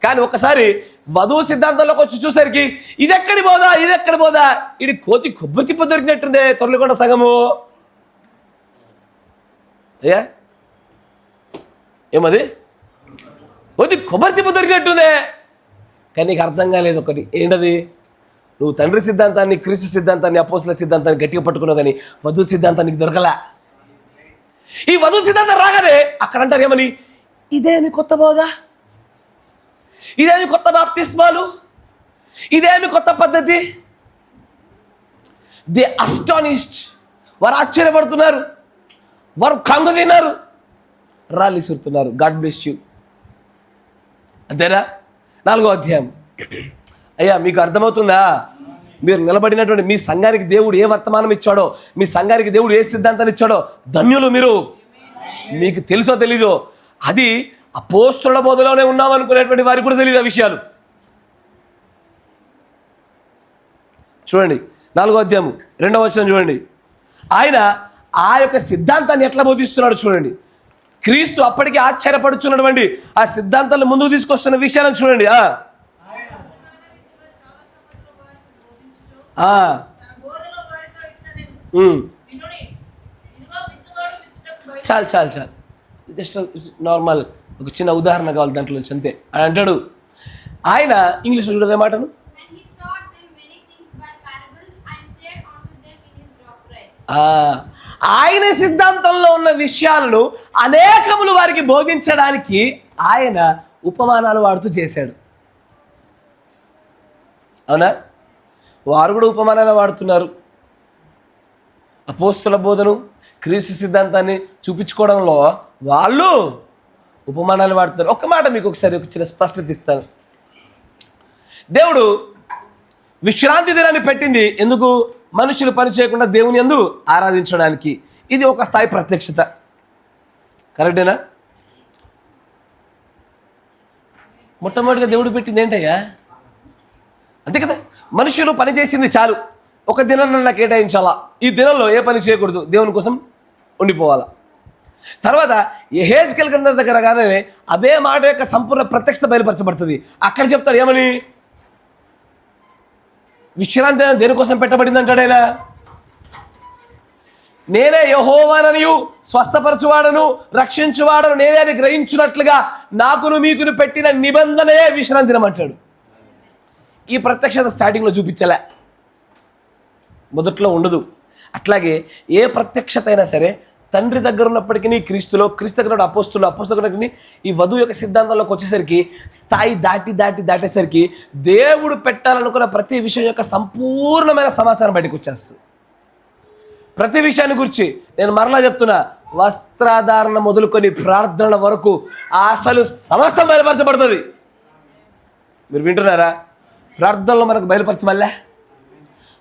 కానీ ఒకసారి వధువు సిద్ధాంతంలోకి వచ్చి చూసరికి ఇదెక్కడి బోధ, ఇది కోతి కొబ్బరి చిప్ప దొరికినట్టుందే తొర్లకొండ సంఘము. అయ్యా ఏమది? కోతి కొబ్బరి చిప్ప దొరికినట్టుందే. కానీ నీకు అర్థం కాలేదు ఒకటి, ఏంటది? నువ్వు తండ్రి సిద్ధాంతాన్ని, క్రీస్తు సిద్ధాంతాన్ని, అపోస్తల సిద్ధాంతాన్ని గట్టిగా పట్టుకున్నావు, కానీ వధువు సిద్ధాంతానికి దొరకలా. ఈ వధువు సిద్ధాంతం రాగానే అక్కడ అంటారు ఏమని? ఇదేమి కొత్త బోధ, ఇదేమి కొత్త బాప్తిస్మాలు, ఇదేమి కొత్త పద్ధతి. They astonished. వారు ఆశ్చర్యపడుతున్నారు, వారు కంగు తిన్నారు, రాళ్ళు ఇసురుతున్నారు. God bless you. అంతేనా? 4వ అధ్యాయం. అయ్యా మీకు అర్థమవుతుందా? మీరు నిలబడినటువంటి మీ సంఘానికి దేవుడు ఏ వర్తమానం ఇచ్చాడో, మీ సంఘానికి దేవుడు ఏ సిద్ధాంతాన్ని ఇచ్చాడో ధన్యులు మీరు. మీకు తెలుసో తెలీదో, అది అపోస్తలుల బోధలోనే ఉన్నామనుకునేటువంటి వారికి కూడా తెలియదు ఆ విషయాలు. చూడండి 4వ అధ్యాయం 2వ వచనం చూడండి. ఆయన ఆ యొక్క సిద్ధాంతాన్ని ఎట్లా బోధిస్తున్నాడు చూడండి. క్రీస్తు అప్పటికి ఆశ్చర్యపడుచున్నటువంటి ఆ సిద్ధాంతాలను ముందుకు తీసుకొస్తున్న విషయాలను చూడండి. చాలు జస్ట్ నార్మల్ ఒక చిన్న ఉదాహరణ కావాలి దాంట్లో నుంచి, అంతే. అని అంటాడు ఆయన. ఇంగ్లీష్లో చూడదే మాటను. ఆయన సిద్ధాంతంలో ఉన్న విషయాలను అనేకములు వారికి బోధించడానికి ఆయన ఉపమానాలు వాడుతూ చేశాడు. అవునా? వారు కూడా ఉపమానాలు వాడుతున్నారు. అపోస్తల బోధను, క్రీస్తు సిద్ధాంతాన్ని చూపించుకోవడంలో వాళ్ళు ఉపమానాలు వాడుతున్నారు. ఒక మాట మీకు ఒకసారి ఒక చిన్న స్పష్టత ఇస్తాను. దేవుడు విశ్రాంతి దినాన్ని పెట్టింది ఎందుకు? మనుషులు పని చేయకుండా దేవుని యందు ఆరాధించడానికి. ఇది ఒక స్థాయి ప్రత్యక్షత. కరెక్టేనా? మొట్టమొదటిగా దేవుడు పెట్టింది ఏంటయ్యా? అంతే కదా. మనుషులు పని చేసింది చాలు, ఒక దినాన్ని నాకు కేటాయించాలా, ఈ దినంలో ఏ పని చేయకూడదు, దేవుని కోసం ఉండిపోవాలా. తర్వాత యెహెజ్కేలు గ్రంథం దగ్గర కానీ అదే మాట యొక్క సంపూర్ణ ప్రత్యక్షత బయలుపరచబడుతుంది. అక్కడ చెప్తాడు ఏమని? విశ్రాంతి దేనికోసం పెట్టబడింది అంటాడు ఆయన. నేనే యెహోవాననియు స్వస్థపరచువాడను రక్షించువాడను నేనే అని గ్రహించున్నట్లుగా నాకును మీకును పెట్టిన నిబంధనే విశ్రాంతి దినమంటాడు. ఈ ప్రత్యక్షత స్టార్టింగ్లో చూపించలే, మొదట్లో ఉండదు. అట్లాగే ఏ ప్రత్యక్షత అయినా సరే తండ్రి దగ్గర ఉన్నప్పటికీ క్రీస్తు దగ్గర అపోస్తులు దగ్గర ఈ వధువు యొక్క సిద్ధాంతంలోకి వచ్చేసరికి స్థాయి దాటేసరికి దేవుడు పెట్టాలనుకున్న ప్రతి విషయం యొక్క సంపూర్ణమైన సమాచారం బయటకు వచ్చేస్తుంది. ప్రతి విషయాన్ని గురించి నేను మరలా చెప్తున్నా, వస్త్రాధారణ మొదలుకొని ప్రార్థన వరకు అసలు సమస్తం బయలుపరచబడుతుంది. మీరు వింటున్నారా? ప్రార్థనలో మనకు బయలుపరచమల్లే.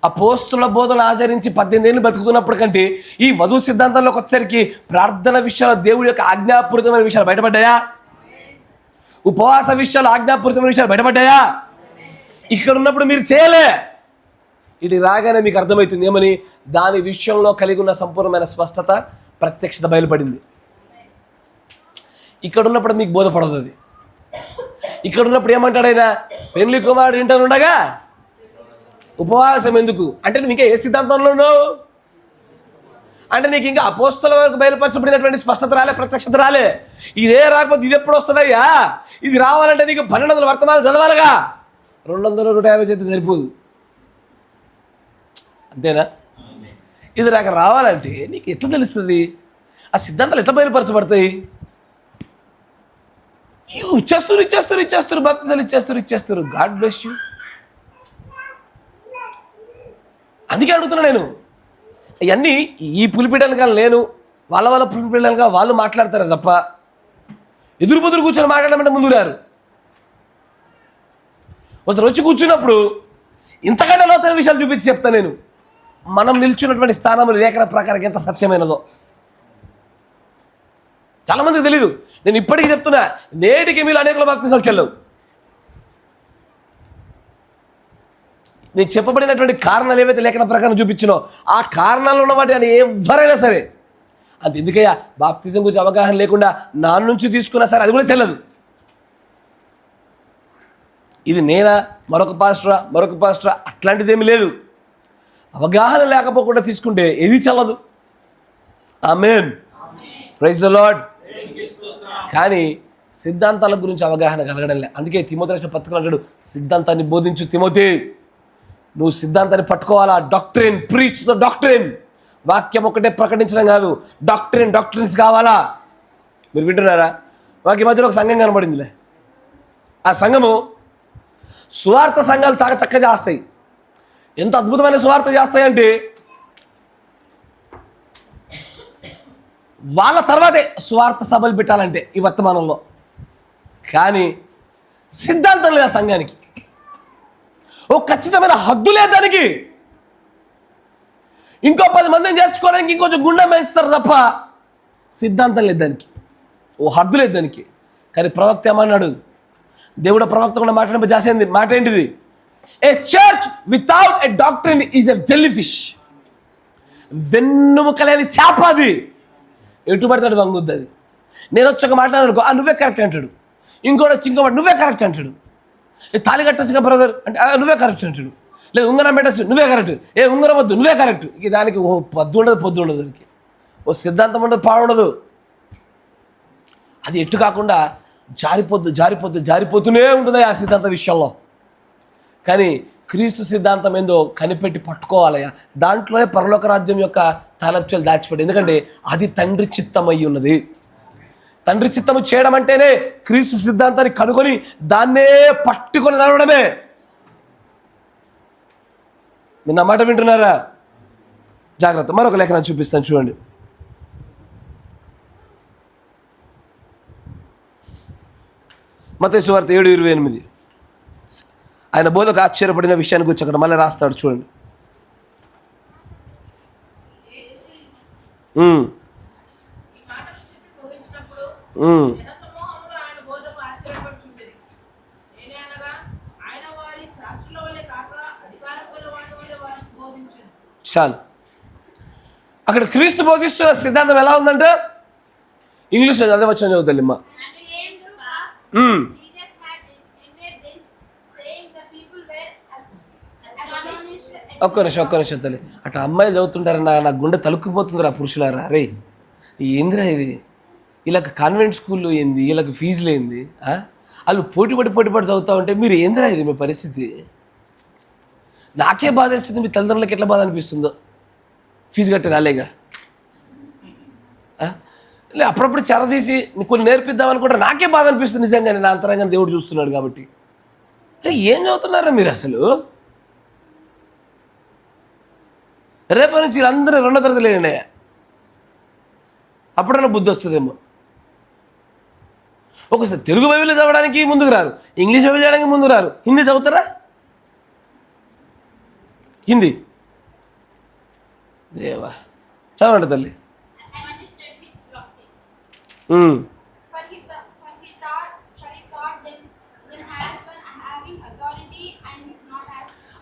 అపోస్తుల బోధన ఆచరించి 18 ఏళ్ళు బతుకుతున్నప్పుడు కంటే ఈ వధువు సిద్ధాంతంలోకి వచ్చేసరికి ప్రార్థన విషయాలు దేవుడి యొక్క ఆజ్ఞాపూరితమైన విషయాలు బయటపడ్డాయా? ఉపవాస విషయాలు ఆజ్ఞాపూరితమైన విషయాలు బయటపడ్డాయా? ఇక్కడ ఉన్నప్పుడు మీరు చేయలే, ఇది రాగానే మీకు అర్థమవుతుంది ఏమని, దాని విషయంలో కలిగి ఉన్న సంపూర్ణమైన స్పష్టత ప్రత్యక్షత బయలుపడింది. ఇక్కడ ఉన్నప్పుడు మీకు బోధపడదు. అది ఇక్కడ ఉన్నప్పుడు ఏమంటాడు ఆయన, పెళ్లి కుమారుడు ఇంట ఉండగా ఉపవాసం ఎందుకు అంటే నువ్వు ఇంకా ఏ సిద్ధాంతంలో ఉన్నావు అంటే నీకు ఇంకా అపోస్తుల వరకు బయలుపరచబడినటువంటి స్పష్టత రాలే, ప్రత్యక్షత రాలే. ఇదే రాకపోతే ఇది ఎప్పుడు వస్తుందయ్యా? ఇది రావాలంటే నీకు 1200 వర్తమానాలు చదవాలిగా, 200 150 చేస్తే సరిపోదు, అంతేనా? ఇది రావాలంటే నీకు ఎట్లా తెలుస్తుంది? ఆ సిద్ధాంతాలు ఎట్లా బయలుపరచబడతాయి? ఇచ్చేస్తారు బాప్తిసాలు ఇచ్చేస్తారు. God bless you. అందుకే అడుగుతున్నా నేను, ఇవన్నీ ఈ పులిపీఠాలుగా నేను వాళ్ళ పులిపీఠాలుగా వాళ్ళు మాట్లాడతారు తప్ప ఎదురు బుదురు కూర్చొని మాట్లాడమంటే ముందు రారు. ఒకరు వచ్చి కూర్చున్నప్పుడు ఇంతకంటే లోతైన విషయాలు చూపించి చెప్తా నేను. మనం నిల్చున్నటువంటి స్థానం లేఖన ప్రకారం ఎంత సత్యమైనదో చాలామందికి తెలీదు. నేను ఇప్పటికీ చెప్తున్నా, నేటికి మీరు అనేకుల బాప్తిసాలు చెల్లవు. నేను చెప్పబడినటువంటి కారణాలు ఏవైతే లేఖన ప్రకారం చూపించినో ఆ కారణాలు ఉన్న వాటి అని ఎవరైనా సరే అంత ఎందుకయ్యా బాప్తిజం గురించి అవగాహన లేకుండా నా నుంచి తీసుకున్నా సరే అది కూడా చెల్లదు. ఇది నేనా మరొక పాస్టరా అట్లాంటిది ఏమీ లేదు. అవగాహన లేకపోకుండా తీసుకుంటే ఏది చెల్లదు. ఆమేన్, ప్రైజ్ ది లార్డ్. కానీ సిద్ధాంతాల గురించి అవగాహన కలగడం లే. అందుకే తిమోతి రాసిన పత్రికలో అంటాడు, సిద్ధాంతాన్ని బోధించు తిమోతి. నువ్వు సిద్ధాంతాన్ని పట్టుకోవాలా. Doctrine, preach the doctrine. వాక్యం ఒకటే ప్రకటించడం కాదు, డాక్ట్రిన్స్ కావాలా. మీరు వింటున్నారా? మాకు ఈ మధ్యలో ఒక సంఘం కనబడిందిలే. ఆ సంఘము సువార్త సంఘాలు చాలా చక్కగా చేస్తాయి. ఎంత అద్భుతమైన సువార్త చేస్తాయంటే వాళ్ళ తర్వాతే సువార్త సభలు పెట్టాలంటే ఈ వర్తమానంలో. కానీ సిద్ధాంతం లేదు ఆ సంఘానికి, ఓ ఖచ్చితమైన హద్దు లేదు దానికి. ఇంకో 10 మందిని చేర్చుకోవడానికి ఇంకొంచెం గుండె పెంచుతారు తప్ప సిద్ధాంతం లేదు దానికి, ఓ హద్దు లేదు దానికి. కానీ ప్రవక్త ఏమన్నాడు? దేవుడు ప్రవక్త కూడా మాట్లాడినప్పుడు చేసేది మాట ఏంటిది? A church without a doctrine is a jellyfish. వెన్నుముక లేని చేప అది, ఎటు పడతాడు వంగుద్ది అది. నేను వచ్చి ఒక మాట్లాడానుకో, నువ్వే కరెక్ట్ అంటాడు. ఇంకోటి నువ్వే కరెక్ట్ అంటాడు. తాళి కట్టచ్చుగా బ్రదర్ అంటే నువ్వే కరెక్ట్ అంటాడు. లేదు ఉంగరం పెట్టచ్చు, నువ్వే కరెక్ట్. ఉంగరం వద్దు, నువ్వే కరెక్ట్. ఇక దానికి ఓ పొద్దు ఉండదు దానికి, ఓ సిద్ధాంతం ఉండదు, పాడుండదు. అది ఎట్టు కాకుండా జారిపోతూనే ఉంటుంది ఆ సిద్ధాంత విషయంలో. కానీ క్రీస్తు సిద్ధాంతం ఏందో కనిపెట్టి పట్టుకోవాలయ్యా. దాంట్లోనే పరలోక రాజ్యం యొక్క తాళంచెలు దాచిపెట్టి, ఎందుకంటే అది తండ్రి చిత్తం అయి ఉన్నది. తండ్రి చిత్తము చేయడం అంటేనే క్రీస్తు సిద్ధాంతాన్ని కనుగొని దాన్నే పట్టుకొని నడవడమే. మీరు నా మాట వింటున్నారా? జాగ్రత్త. మరొక లేఖనాన్ని చూపిస్తాను చూడండి. మత్తయి సువార్త 7:28. ఆయన బోధకు ఆశ్చర్యపడిన విషయాన్ని గురించి అక్కడ మళ్ళీ రాస్తాడు చూడండి. చాలు. అక్కడ క్రీస్తు బోధిస్తున్న సిద్ధాంతం ఎలా ఉందంటే ఇంగ్లీష్లో చదవచ్చని చదువుతామ్మా. ఒక్క నిమిషం తల్లి. అటు అమ్మాయిలు చదువుతుంటారు, నా గుండె తలుక్కుపోతుందిరా పురుషులారా. అరే ఏందిరా ఇది, వీళ్ళకి కాన్వెంట్ స్కూల్లో ఏంది, వీళ్ళకి ఫీజులు ఏంది, వాళ్ళు పోటీ పడి చదువుతూ ఉంటే మీరు ఏందిరా ఇది మీ పరిస్థితి. నాకే బాధ వేస్తుంది, మీ తల్లిదండ్రులకి ఎట్లా బాధ అనిపిస్తుందో. ఫీజు కట్టి రాలేగా, అప్పుడప్పుడు చెరదీసి కొన్ని నేర్పిద్దామని కూడా నాకే బాధ అనిపిస్తుంది నిజంగానే. నా అంతరంగానే దేవుడు చూస్తున్నాడు కాబట్టి. ఏం చదువుతున్నారా మీరు అసలు? రేపటి నుంచి వీళ్ళందరూ 2వ తరగతి లేనే, అప్పుడన్నా బుద్ధి వస్తుందేమో. ఒకసారి తెలుగు బైబిల్ చదవడానికి ముందుకు రారు, ఇంగ్లీష్ బైబిల్ చదవడానికి ముందుకు రారు, హిందీ చదువుతారా? హిందీ దేవా చదవండి తల్లి.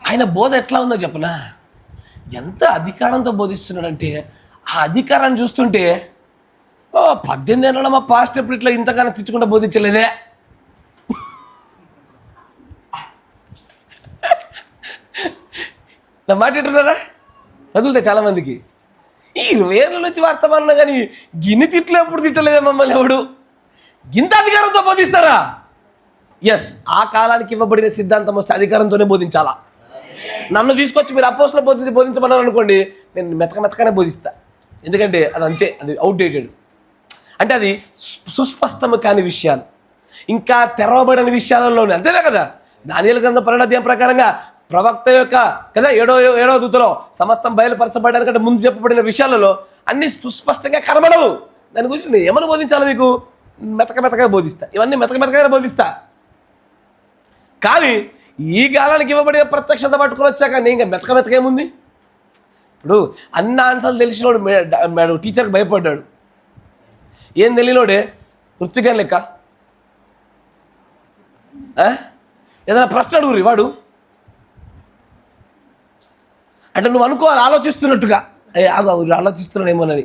ఆయన బోధ ఎట్లా ఉందో చెప్పనా, ఎంత అధికారంతో బోధిస్తున్నాడంటే ఆ అధికారాన్ని చూస్తుంటే 18 ఏళ్ళ మా పాస్టర్ ఎప్పుడు ఇట్లా ఇంతగానో తెచ్చుకుంటా బోధించలేదే. నా మాట ఏంటున్నారా? తగులుతాయి చాలామందికి. ఈ 20 ఏళ్ళ నుంచి వర్తమానం కానీ గిన్ని తిట్లు ఎప్పుడు తిట్టలేదే మమ్మల్ని ఎవడు. ఇంత అధికారంతో బోధిస్తారా? ఎస్, ఆ కాలానికి ఇవ్వబడిన సిద్ధాంతం వస్తే అధికారంతోనే బోధించాలా. నన్ను తీసుకొచ్చి మీరు అపోస్తుల బోధించమన్నారు అనుకోండి, నేను మెతకనే బోధిస్తా. ఎందుకంటే అది అంతే, అది అవుట్డేటెడ్. అంటే అది సుస్పష్టము కాని విషయాలు, ఇంకా తెరవబడిన విషయాలలోనే, అంతేనా కదా. దానియేలు గ్రంథం 12వ అధ్యాయం ప్రకారంగా ప్రవక్త యొక్క కదా 7వ దూతలో సమస్తం బయలుపరచబడడానికంటే ముందు చెప్పబడిన విషయాలలో అన్ని సుస్పష్టంగా కనబడవు. దాని గురించి నేను ఏమని బోధించాలి మీకు? మెతకగా బోధిస్తా, ఇవన్నీ మెతకగా బోధిస్తా. కానీ ఈ కాలానికి ఇవ్వబడే ప్రత్యక్షత పట్టుకొని వచ్చాక నేను ఇంకా మెతకేముంది? ఇప్పుడు అన్ని ఆన్సర్లు తెలిసినోడు టీచర్కి భయపడ్డాడు. ఏం తెలియనోడే వృత్తిగా లెక్క. ఏదైనా ప్రశ్న అడుగురి వాడు అంటే నువ్వు అనుకోవాలి ఆలోచిస్తున్నట్టుగా, ఆలోచిస్తున్నానేమోనని.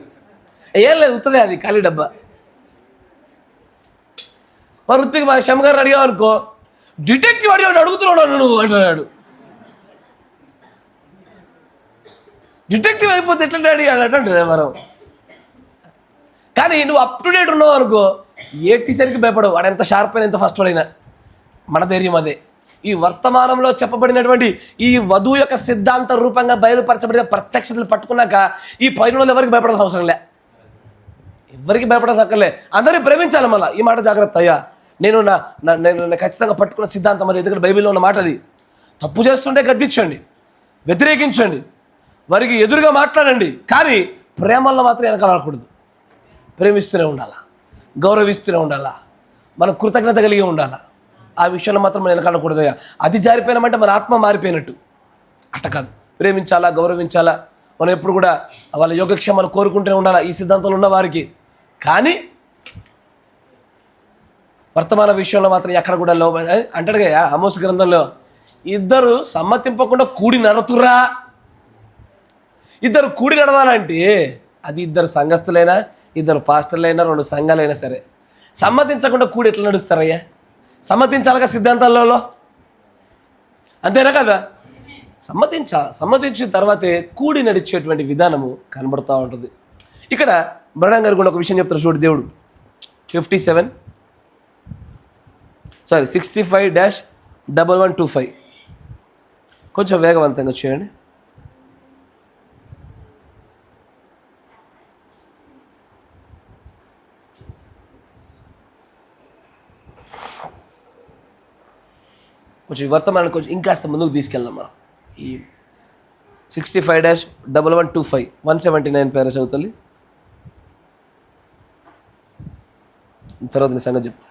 ఏం లేదు, ఉత్తదే అది ఖాళీ డబ్బా. మా వృత్తికి మా శమగారు అడిగావు అనుకో, డిటెక్టివ్ అడుగుతున్నాడు నువ్వు అంటున్నాడు. డిటెక్టివ్ అయిపోతే ఎట్లా డాడీ అంటే మనం. కానీ నువ్వు అప్ టు డేట్ ఉన్నావు అనుకో, ఏ టీచర్కి భయపడవు. వాడు ఎంత షార్ప్ అయినా, ఎంత ఫస్ట్ వాడైనా మన ధైర్యం అదే. ఈ వర్తమానంలో చెప్పబడినటువంటి ఈ వధువు యొక్క సిద్ధాంత రూపంగా బయలుపరచబడిన ప్రత్యక్షతలు పట్టుకున్నాక ఈ పైన ఎవరికి భయపడాల్సిన అవసరం లే, ఎవరికి భయపడాల్సిన అక్కర్లే. అందరినీ ప్రేమించాలి. మళ్ళీ ఈ మాట జాగ్రత్త అయ్యా, నేను ఖచ్చితంగా పట్టుకున్న సిద్ధాంతం అది. ఎందుకంటే బైబిల్లో ఉన్న మాట అది. తప్పు చేస్తుంటే గద్దించండి, వ్యతిరేకించండి, వారికి ఎదురుగా మాట్లాడండి, కానీ ప్రేమల్లో మాత్రం వెనకాలకూడదు. ప్రేమిస్తూనే ఉండాలా, గౌరవిస్తూనే ఉండాలా, మన కృతజ్ఞత కలిగి ఉండాలా. ఆ విషయంలో మాత్రం మనం వెనకాలకూడదు. అది జారిపోయినామంటే మన ఆత్మ మారిపోయినట్టు. అట్ట కాదు, ప్రేమించాలా, గౌరవించాలా. మనం ఎప్పుడు కూడా వాళ్ళ యోగక్షేమాలు కోరుకుంటూనే ఉండాలా ఈ సిద్ధాంతంలో ఉన్న వారికి. కానీ వర్తమాన విషయంలో మాత్రం ఎక్కడ కూడా అంటాడు కదా ఆమోస్ గ్రంథంలో, ఇద్దరు సమ్మతింపకుండా కూడి నడుతురా. ఇద్దరు కూడి నడవాలంటే అది ఇద్దరు సంఘస్థులైనా, ఇద్దరు పాస్టర్లైనా, 2 సంఘాలైనా సరే సమ్మతించకుండా కూడి ఎట్లా నడుస్తారయ్యా? సమ్మతించాలిగా సిద్ధాంతాలలో, అంతేనా కదా. సమ్మతించిన తర్వాతే కూడి నడిచేటువంటి విధానము కనబడుతూ ఉంటుంది. ఇక్కడ బ్రహ్మ గారు కూడా ఒక విషయం చెప్తారు చూడు. దేవుడు 65-1125 కొంచెం వేగవంతంగా చేయండి. కొంచెం ఈ వర్తమానాన్ని కొంచెం ఇంకాస్త ముందుకు తీసుకెళ్దాం మనం. ఈ 65-1125 179 పేర చదువుతుంది. తర్వాత నీ సంగతి చెప్తా.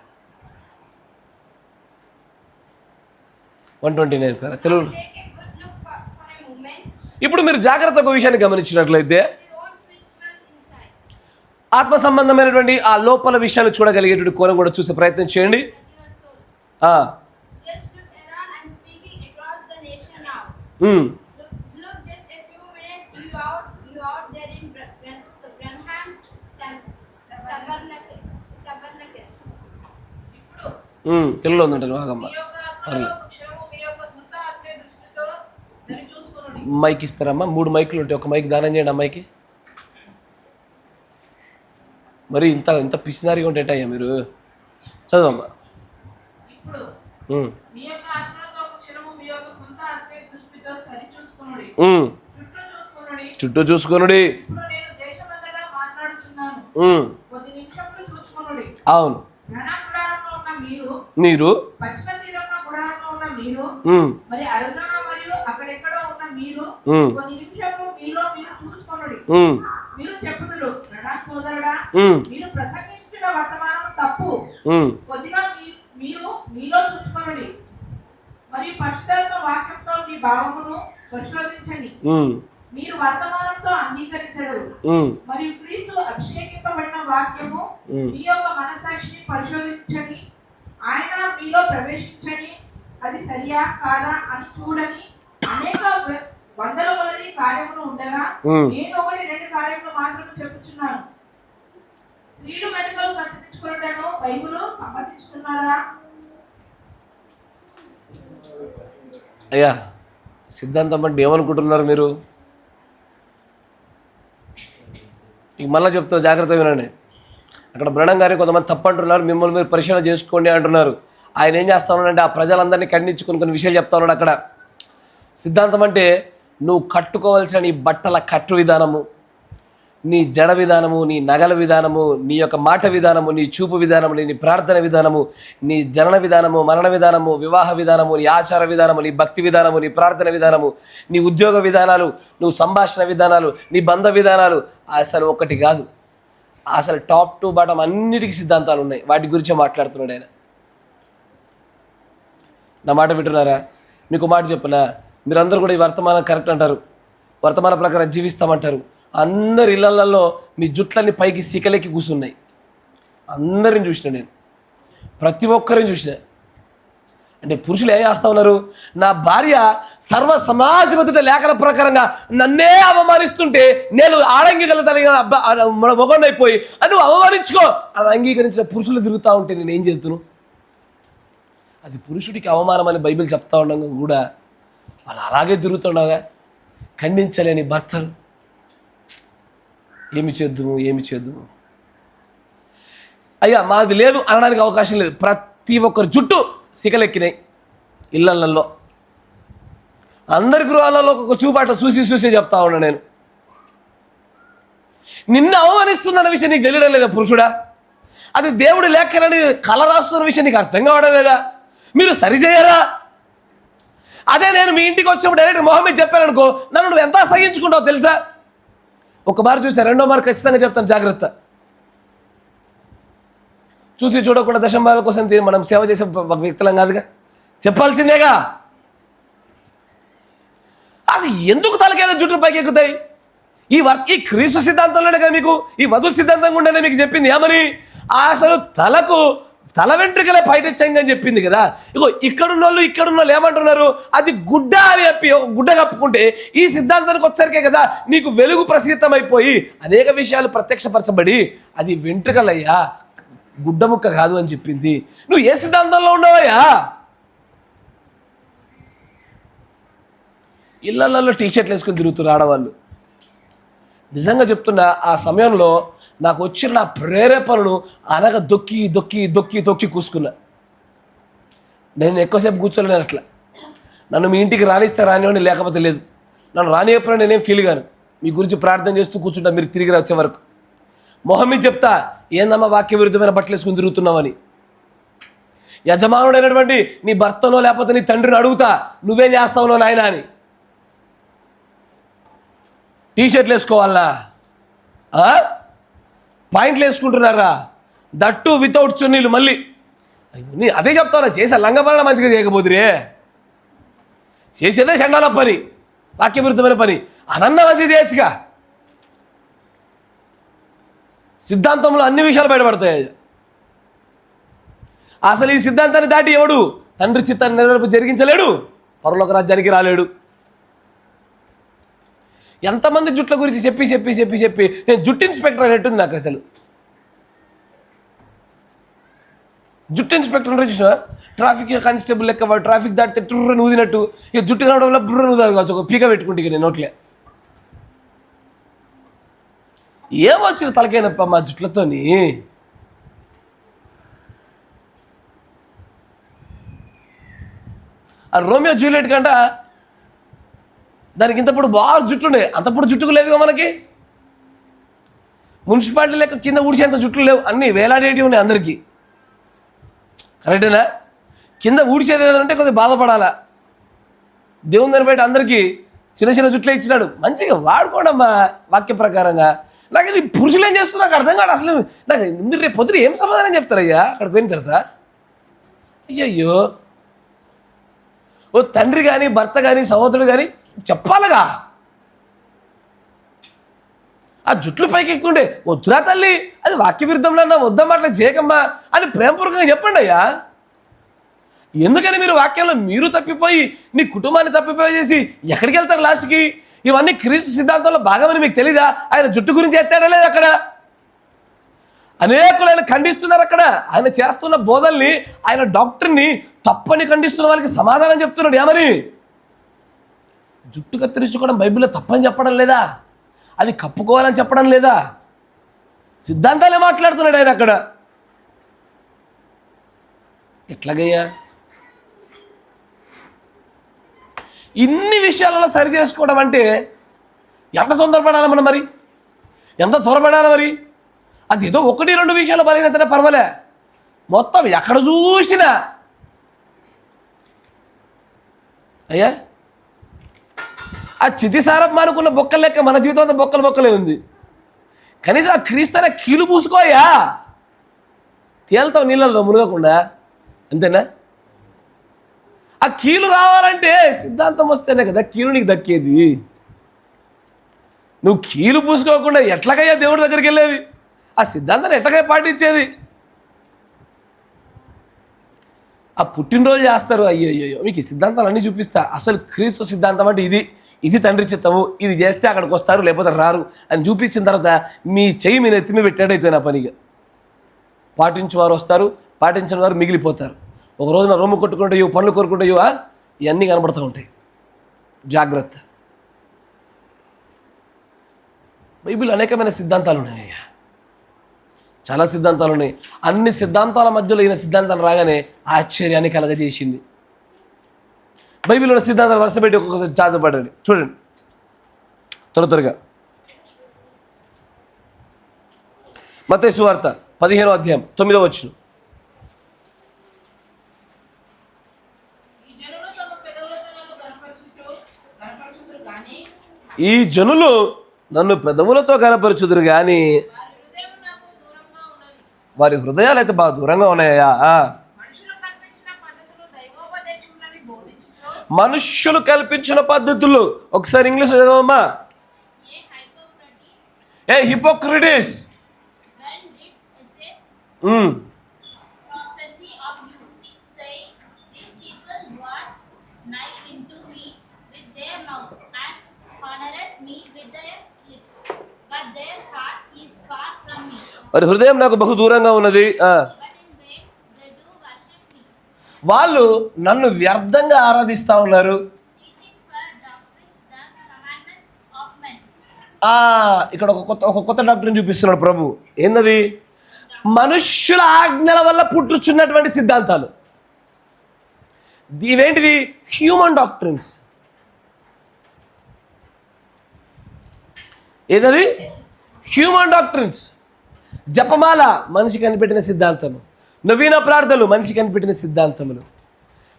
129 పేర తెలుగు. ఇప్పుడు మీరు జాగ్రత్తగా విషయాన్ని గమనించినట్లయితే ఆత్మ సంబంధమైనటువంటి ఆ లోపల విషయాలు చూడగలిగేటువంటి కోణం కూడా చూసే ప్రయత్నం చేయండి. తెలుగులో ఉందంటారు బాగమ్మ. మైక్ ఇస్తారమ్మా? 3 మైకులు ఉంటాయి, ఒక మైక్ దానం చేయండి అమ్మాయికి. మరి ఇంత పిసినారిగా ఉంటాయటయ్యా మీరు. చదవమ్మా. ఇప్పుడు మీ యొక్క ఆత్మలతో ఒక క్షణము మీ యొక్క సొంత ఆత్మీయ దృష్టితో సరిచూసుకొనుడి. చుట్టూ చూసుకొనుడి. ఇప్పుడు నేను దేశమంతటా మాట్లాడుచున్నాను. కొద్ది నిమిషములు చూసుకొనుడి. అవును. ఘన గుడారంలో ఉన్న మీరు పశ్చిమ తీరంలో గుడారంలో ఉన్న మీరు మరి అరుణాన మరియు అక్కడెక్కడో ఉన్న మీరు కొన్ని నిమిషములు మీలో మీరు చూసుకొనుడి. మీరు చెప్పుదురు, నడా సోదరుడా, మీరు ప్రసంగించిన వర్తమానం తప్పు. కొద్దిగా మీరు మీలో చూసుకొనుడి. మరియు పరిశుద్ధాత్మ వాక్యంతో మీ భావమును పరిశోధించండి. మీరు వర్తమానంతో అంగీకరించరు. మరియు క్రీస్తు అభిషేకింపబడిన వాక్యము మీ యొక్క మనస్సాక్షిని పరిశోధించని, ఆయన మీలో ప్రవేశించని, అది సరియా కాదా అని చూడని అనేక వందల కొలది కార్యములు ఉండగా నేను 1-2 కార్యములు మాత్రం చెప్పుచున్నాను. స్త్రీలు వెనుకలు కత్తిరించుకున్నటను బైబిల్ సమర్థించుకున్నారా? అయ్యా, సిద్ధాంతం అంటే ఏమనుకుంటున్నారు మీరు? ఇక మళ్ళీ చెప్తారు, జాగ్రత్త వినండి. అక్కడ బ్రహ్మం గారిని కొంతమంది తప్పు అంటున్నారు, మిమ్మల్ని మీరు పరిశీలన చేసుకోండి అంటున్నారు. ఆయన ఏం చేస్తా ఉన్నాడంటే ఆ ప్రజలందరినీ ఖండించుకుని కొన్ని విషయాలు చెప్తా ఉన్నాడు. అక్కడ సిద్ధాంతం అంటే నువ్వు కట్టుకోవాల్సిన నీ బట్టల కట్టు విధానము, నీ జడ విధానము, నీ నగల విధానము, నీ యొక్క మాట విధానము, నీ చూపు విధానము, నీ ప్రార్థన విధానము, నీ జనన విధానము, మరణ విధానము, వివాహ విధానము, నీ ఆచార విధానము, నీ భక్తి విధానము, నీ ప్రార్థన విధానము, నీ ఉద్యోగ విధానాలు, నువ్వు సంభాషణ విధానాలు, నీ బంధ విధానాలు అసలు ఒకటి కాదు. అసలు టాప్ టు బాటం అన్నిటికీ సిద్ధాంతాలు ఉన్నాయి. వాటి గురించే మాట్లాడుతున్నాడు ఆయన. నా మాట వింటున్నారా? మీకు మాట చెప్పనా, మీరందరూ కూడా ఈ వర్తమానం కరెక్ట్ అంటారు, వర్తమాన ప్రకారం జీవిస్తామంటారు. అందరి ఇళ్లలో మీ జుట్లన్నీ పైకి సీకలెక్కి కూర్చున్నాయి. అందరిని చూసిన నేను, ప్రతి ఒక్కరిని చూసిన. అంటే పురుషులు ఏం చేస్తూ ఉన్నారు, నా భార్య సర్వ సమాజ మధ్య లేఖల ప్రకారంగా నన్నే అవమానిస్తుంటే నేను ఆడంగిగల తగిన మొగండైపోయి అని నువ్వు అవమానించుకో అని అంగీకరించిన పురుషులు తిరుగుతూ ఉంటే నేను ఏం చేస్తున్నాను? అది పురుషుడికి అవమానం అని బైబిల్ చెప్తా ఉండగా కూడా వాళ్ళు అలాగే తిరుగుతుండగా ఖండించలేని భర్తలు ఏమి చేద్దుము అయ్యా, మాది లేదు అనడానికి అవకాశం లేదు. ప్రతి ఒక్కరు జుట్టు సిగలెక్కినాయి ఇళ్లల్లో. అందరి గృహాలలో ఒక చూపాట చూసి చెప్తా ఉన్నా నేను. నిన్ను అవమానిస్తుందన్న విషయం నీకు తెలియడం లేదా పురుషుడా? అది దేవుడి లేఖలని కళ రాస్తున్న విషయం నీకు అర్థం కావడం లేదా? మీరు సరిచేయరా? అదే నేను మీ ఇంటికి వచ్చినప్పుడు డైరెక్ట్ మొహం మీద చెప్పాను అనుకో, నన్ను నువ్వు ఎంత సహించుకుంటావు తెలుసా? ఒక మారు చూసా, 2వ మారు ఖచ్చితంగా చెప్తాను, జాగ్రత్త. చూసి చూడకుండా దశంభాగాల కోసం మనం సేవ చేసే వ్యక్తులం కాదుగా, చెప్పాల్సిందేగా. అది ఎందుకు తలకైనా జుట్టు పైకి ఎక్కుతాయి? ఈ క్రీస్తు సిద్ధాంతంలోనే కదా మీకు, ఈ వధు సిద్ధాంతం గుండెనే మీకు చెప్పింది ఏమని, అసలు తల వెంట్రుకలే పైటెచ్చంగా అని చెప్పింది కదా. ఇగో ఇక్కడున్న వాళ్ళు ఏమంటున్నారు, అది గుడ్డ అని చెప్పి గుడ్డ కప్పుకుంటే ఈ సిద్ధాంతానికి వచ్చరికే కదా నీకు వెలుగు ప్రసిద్ధమైపోయి అనేక విషయాలు ప్రత్యక్షపరచబడి అది వెంట్రుకలయ్యా, గుడ్డ ముక్క కాదు అని చెప్పింది. నువ్వు ఏ సిద్ధాంతంలో ఉన్నావయ్యా? ఇళ్లలో టీషర్ట్లు వేసుకుని తిరుగుతున్నారు ఆడవాళ్ళు. నిజంగా చెప్తున్నా, ఆ సమయంలో నాకు వచ్చిన నా ప్రేరేపణను అనగ దొక్కి కూసుకున్నా. నేను ఎక్కువసేపు కూర్చోలేను అట్లా. నన్ను మీ ఇంటికి రానిస్తే రానివ్వండి, లేకపోతే లేదు. నన్ను రానియప్పుడు నేనేం ఫీల్ గాను. మీ గురించి ప్రార్థన చేస్తూ కూర్చుంటా మీరు తిరిగి వచ్చే వరకు. మొహం మీద చెప్తా, ఏందమ్మా వాక్య విరుద్ధమైన బట్టలు వేసుకుని తిరుగుతున్నావని. యజమానుడైనటువంటి నీ భర్తనో లేకపోతే నీ తండ్రిని అడుగుతా, నువ్వేం చేస్తావునో నాయన అని. టీషర్ట్లు వేసుకోవాలా, పాయింట్లు వేసుకుంటున్నారా, దట్టు వితౌట్ చున్నీలు. మళ్ళీ అదే చెప్తాను, చేసే లంగపరణ మంచిగా చేయకపోతురే, చేసేదే చండాల పని, వాక్య విరుద్ధమైన పని. అదన్నా మంచిగా చేయొచ్చుగా. సిద్ధాంతంలో అన్ని విషయాలు బయటపడతాయి. అసలు ఈ సిద్ధాంతాన్ని దాటి ఎవడు తండ్రి చిత్తాన్ని నెరవేర్పు జరిగించలేడు, పరలోక రాజ్యానికి రాలేడు. ఎంతమంది జుట్ల గురించి చెప్పి నేను జుట్టు ఇన్స్పెక్టర్ అనేట్టుంది నాకు. అసలు జుట్టు ఇన్స్పెక్టర్ ఉంటారు చూసినా, ట్రాఫిక్ కానిస్టేబుల్ లెక్క వాడు ట్రాఫిక్ దాటితే టుర్రని ఊదినట్టు ఇక జుట్టు కనడం వల్ల బుర్రని ఊదాలి కావచ్చు, ఒక పీక పెట్టుకుంటే ఇక నేను నోట్లే. ఏమొచ్చిన తలకైనప్ప మా జుట్లతోని. ఆ రోమియో జూలియట్ కంట దానికి ఇంతప్పుడు బాగా జుట్లుండే, అంతప్పుడు జుట్టుకు లేవుగా మనకి. మున్సిపాలిటీ లెక్క కింద ఊడిసేంత జుట్లు లేవు, అన్నీ వేలాడేటివి ఉన్నాయి అందరికీ. కరెక్టేనా? కింద ఊడిసేది ఏదంటే కొద్దిగా బాధపడాలా. దేవుని దాన్ని బయట అందరికీ చిన్న చిన్న జుట్లే ఇచ్చినాడు, మంచిగా వాడుకోండమ్మా వాక్య ప్రకారంగా. నాకు ఇది పురుషులు ఏం చేస్తున్నా నాకు అర్థం కాదు అసలు. నాకు మీరు రేపు పొద్దున ఏం సమాధానం చెప్తారయ్యా అక్కడికి పోయిన తర్వాత? అయ్యయ్యో, ఓ తండ్రి కానీ భర్త కానీ సహోదరుడు కానీ చెప్పాలగా. ఆ జుట్లు పైకి ఎక్కుతుండే, వద్దురా తల్లి అది వాక్య విరుద్ధంలో అన్నా, వద్దమ్మా అట్లా చేయకమ్మా అని ప్రేమపూర్వకంగా చెప్పండి అయ్యా. ఎందుకని మీరు వాక్యంలో మీరు తప్పిపోయి నీ కుటుంబాన్ని తప్పిపోయి చేసి ఎక్కడికి వెళ్తారు లాస్ట్కి? ఇవన్నీ క్రీస్తు సిద్ధాంతంలో భాగమని మీకు తెలీదా? ఆయన జుట్టు గురించి ఎత్తాడా లేదు అక్కడ? అనేకులు ఆయన ఖండిస్తున్నారు అక్కడ. ఆయన చేస్తున్న బోధల్ని, ఆయన డాక్టర్ని తప్పని ఖండిస్తున్న వాళ్ళకి సమాధానం చెప్తున్నాడు. ఏమని? జుట్టు కత్తిరించుకోవడం బైబిల్లో తప్పని చెప్పడం లేదా? అది కప్పుకోవాలని చెప్పడం లేదా? సిద్ధాంతాలే మాట్లాడుతున్నాడు ఆయన అక్కడ. ఎట్లాగయ్యా? ఇన్ని విషయాలలో సరి చేసుకోవడం అంటే ఎంత తొందరపడాలి మనం? మరి ఎంత త్వరపడాలి మరి? అది ఏదో 1-2 విషయాలు బలహీనతనే పర్వాలే, మొత్తం ఎక్కడ చూసినా అయ్యా ఆ చితిసారం మానుకున్న బొక్కలు లెక్క మన జీవితం అంతా బొక్కలే ఉంది. కనీసం ఆ క్రీస్తునే కీలు పూసుకోయా, తేలుతావు నీళ్ళల్లో మునగకుండా, అంతేనా? ఆ కీలు రావాలంటే సిద్ధాంతం వస్తేనే కదా కీలు నీకు దక్కేది. నువ్వు కీలు పూసుకోకుండా ఎట్లాగయ్యా దేవుడి దగ్గరికి వెళ్ళేది? ఆ సిద్ధాంతాన్ని ఎట్లాగయ్యా పాటించేది? ఆ పుట్టినరోజు చేస్తారు, అయ్యో మీకు ఈ సిద్ధాంతాలు అన్నీ చూపిస్తా, అసలు క్రీస్తు సిద్ధాంతం అంటే ఇది తండ్రి చిత్తము, ఇది చేస్తే అక్కడికి వస్తారు లేకపోతే రారు అని చూపించిన తర్వాత మీ చెయ్యి మీద ఎత్తిమే పెట్టాడైతే నా పనిగా. పాటించేవారు వస్తారు, పాటించిన వారు మిగిలిపోతారు. ఒక రోజున రొమ్ము కొట్టుకుంటాయో, పనులు కోరుకుంటాయో, ఇవన్నీ కనబడుతూ ఉంటాయి. జాగ్రత్త. బైబిల్ అనేకమైన సిద్ధాంతాలు ఉన్నాయ్యా, చాలా సిద్ధాంతాలు ఉన్నాయి. అన్ని సిద్ధాంతాల మధ్యలో ఈయన సిద్ధాంతాలు రాగానే ఆశ్చర్యాన్ని కలగజేసింది. బైబిల్లో ఉన్న సిద్ధాంతాలు వరుస పెట్టి ఒక్కొక్కసారి జాతపడండి, చూడండి త్వరగా. మత్తయి సువార్త 15వ అధ్యాయం 9వ వచనం. ఈ జనులు నన్ను పెదవులతో కనపరచుదురు కానీ వారి హృదయాలు అయితే బాగా దూరంగా ఉన్నాయా. మనుష్యులు కల్పించిన పద్ధతులు. ఒకసారి ఇంగ్లీష్ చదవమ్మా. ఏ హిపోక్రటీస్, వారి హృదయం నాకు బహు దూరంగా ఉన్నది. వాళ్ళు నన్ను వ్యర్థంగా ఆరాధిస్తూ ఉన్నారు. ఇక్కడ ఒక కొత్త డాక్టర్ని చూపిస్తున్నాడు ప్రభు. ఏందది? మనుష్యుల ఆజ్ఞల వల్ల పుట్టుచున్నటువంటి సిద్ధాంతాలు. ఇవేంటివి? Human doctrines. ఏదది? Human doctrines. జపమాల మనిషి కనిపెట్టిన సిద్ధాంతము, నవీన ప్రార్థనలు మనిషి కనిపెట్టిన సిద్ధాంతములు,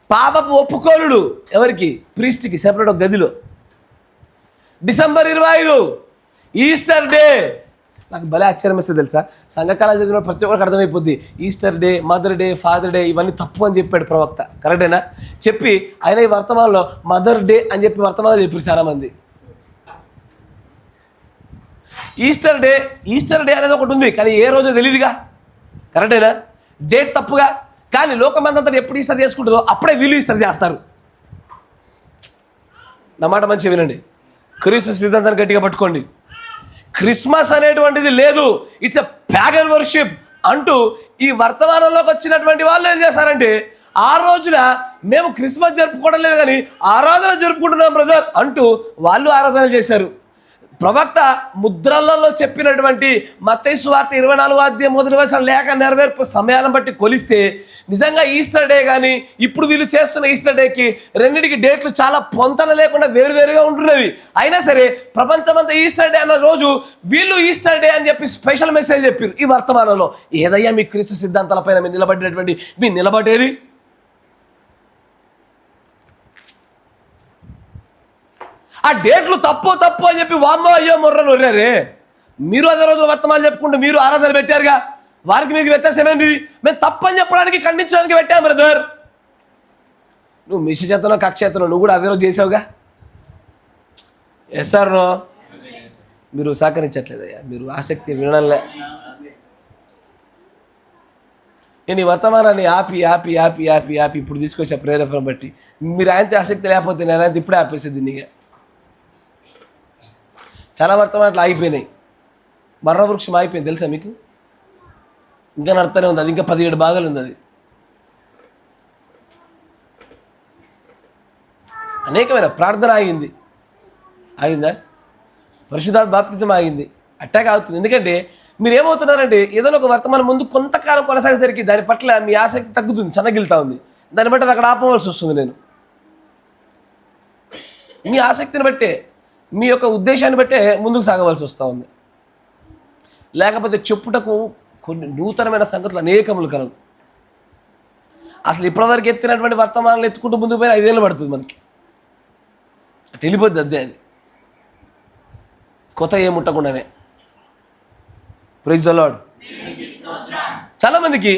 పాపపు ఒప్పుకోలుడు ఎవరికి? ప్రీస్ట్కి సెపరేట్ ఒక గదిలో. December 25 Easter day. నాకు భలే ఆశ్చర్యం వేస్తుంది తెలుసా, సంఘకాలం చదివిన ప్రతి ఒక్కరికి అర్థమైపోద్ది. Easter day, mother day, father day ఇవన్నీ తప్పు అని చెప్పాడు ప్రవక్త. కరెక్టేనా? చెప్పి ఆయన ఈ వర్తమానంలో మదర్ డే అని చెప్పి వర్తమానాలు చెప్పారు చాలామంది. ఈస్టర్ డే అనేది ఒకటి ఉంది, కానీ ఏ రోజో తెలియదుగా. కరెక్టేనా? డేట్ తప్పుగా. కానీ లోకమంతా ఎప్పుడు ఈస్టర్ చేసుకుంటుందో అప్పుడే వీళ్ళు ఈస్టర్ చేస్తారు. నా మాట మంచిగా వినండి, క్రీస్తు సిద్ధాంతాన్ని గట్టిగా పట్టుకోండి. క్రిస్మస్ అనేటువంటిది లేదు. It's a pagan worship. అంటూ ఈ వర్తమానంలోకి వచ్చినటువంటి వాళ్ళు ఏం చేశారంటే, ఆ రోజున మేము క్రిస్మస్ జరుపుకోవడం లేదు కానీ ఆరాధన జరుపుకుంటున్నాం బ్రదర్ అంటూ వాళ్ళు ఆరాధన చేశారు. ప్రవక్త ముద్రలలో చెప్పినటువంటి మత్తయి సువార్త 24వ అధ్యాయం 1వ వచనం లేఖ నెరవేర్పు సమయాన్ని బట్టి కొలిస్తే నిజంగా ఈస్టర్ డే కానీ ఇప్పుడు వీళ్ళు చేస్తున్న ఈస్టర్ డేకి రెండింటికి డేట్లు చాలా పొంతన లేకుండా వేరువేరుగా ఉంటున్నవి. అయినా సరే ప్రపంచమంతా ఈస్టర్ డే అన్న రోజు వీళ్ళు ఈస్టర్ డే అని చెప్పి స్పెషల్ మెసేజ్ చెప్పారు ఈ వర్తమానంలో. ఏదయ్యా మీ క్రీస్తు సిద్ధాంతాలపైన మీరు నిలబడినటువంటి మీ నిలబడేది? ఆ డేట్లు తప్పు అని చెప్పి వామ్మో అయ్యో మొర్రని ఒర్రారే. మీరు అదే రోజు వర్తమానం చెప్పుకుంటూ మీరు ఆరాధన పెట్టారుగా, వారికి మీకు వ్యత్యాసమేంది? మేము తప్పని చెప్పడానికి ఖండించడానికి పెట్టాం బ్రదర్. నువ్వు మిష చేతనో కక్ష చేతనో నువ్వు కూడా అదే రోజు చేసావుగా. Yes sir no? మీరు సహకరించట్లేదయ్యా, మీరు ఆసక్తి వినడంలే. నేను ఈ వర్తమానాన్ని ఆపి ఇప్పుడు తీసుకొచ్చే ప్రేరేపణ బట్టి మీరు ఆయనతో ఆసక్తి లేకపోతే నేను ఆయన ఇప్పుడే ఆపేసేది దీనిగా. చాలా వర్తమానాలు ఆగిపోయినాయి. మర్ర వృక్షం ఆగిపోయింది తెలుసా మీకు? ఇంకా నడుస్తూనే ఉంది, అది ఇంకా 17 భాగాలు ఉంది. అది అనేకమైన ప్రార్థన ఆగిందా? పరిశుద్ధాత్మ బాప్తిజం ఆగింది. అట్టాక్ అవుతుంది. ఎందుకంటే మీరు ఏమవుతున్నారంటే ఏదైనా ఒక వర్తమానం ముందు కొంతకాలం కొనసాగేసరికి దాని పట్ల మీ ఆసక్తి తగ్గుతుంది, సన్నగిలుతా ఉంది. దాన్ని బట్టి అది అక్కడ ఆపవలసి వస్తుంది. నేను మీ ఆసక్తిని బట్టే మీ యొక్క ఉద్దేశాన్ని బట్టే ముందుకు సాగవలసి వస్తూ ఉంది. లేకపోతే చెప్పుటకు కొన్ని నూతనమైన సంగతులు అనేకములు కలవు. అసలు ఇప్పటివరకు ఎత్తినటువంటి వర్తమానాలు ఎత్తుకుంటూ ముందుకు పోయి 5 ఏళ్ళు పడుతుంది మనకి. అటు వెళ్ళిపోద్ది అదే. అది కొత్త ఏం ముట్టకుండానే. Praise the lord. చాలామందికి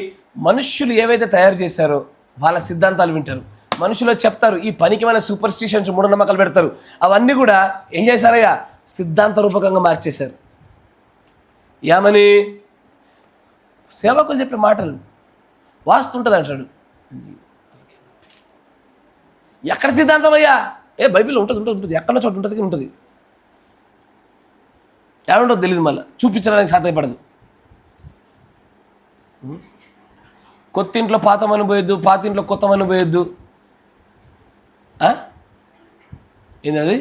మనుష్యులు ఏవైతే తయారు చేశారో వాళ్ళ సిద్ధాంతాలు వింటారు. మనుషులు చెప్తారు, ఈ పనికిమైన సూపర్ స్టిషన్స్ మూఢనమ్మకాలు పెడతారు. అవన్నీ కూడా ఏం చేశారయ్యా? సిద్ధాంత రూపకంగా మార్చేశారు. ఏమని? సేవకులు చెప్పే మాటలు వాస్తుంటుంది అంటాడు. ఎక్కడ సిద్ధాంతం అయ్యా? బైబిల్లో ఉంటుంది ఎక్కడో చోటు ఉంటుంది. ఏమంటో తెలియదు, మళ్ళీ చూపించడానికి సాధ్యపడదు. కొత్త ఇంట్లో పాతమని పోయొద్దు, పాత ఇంట్లో కొత్తమని పోయొద్దు. ఏంది?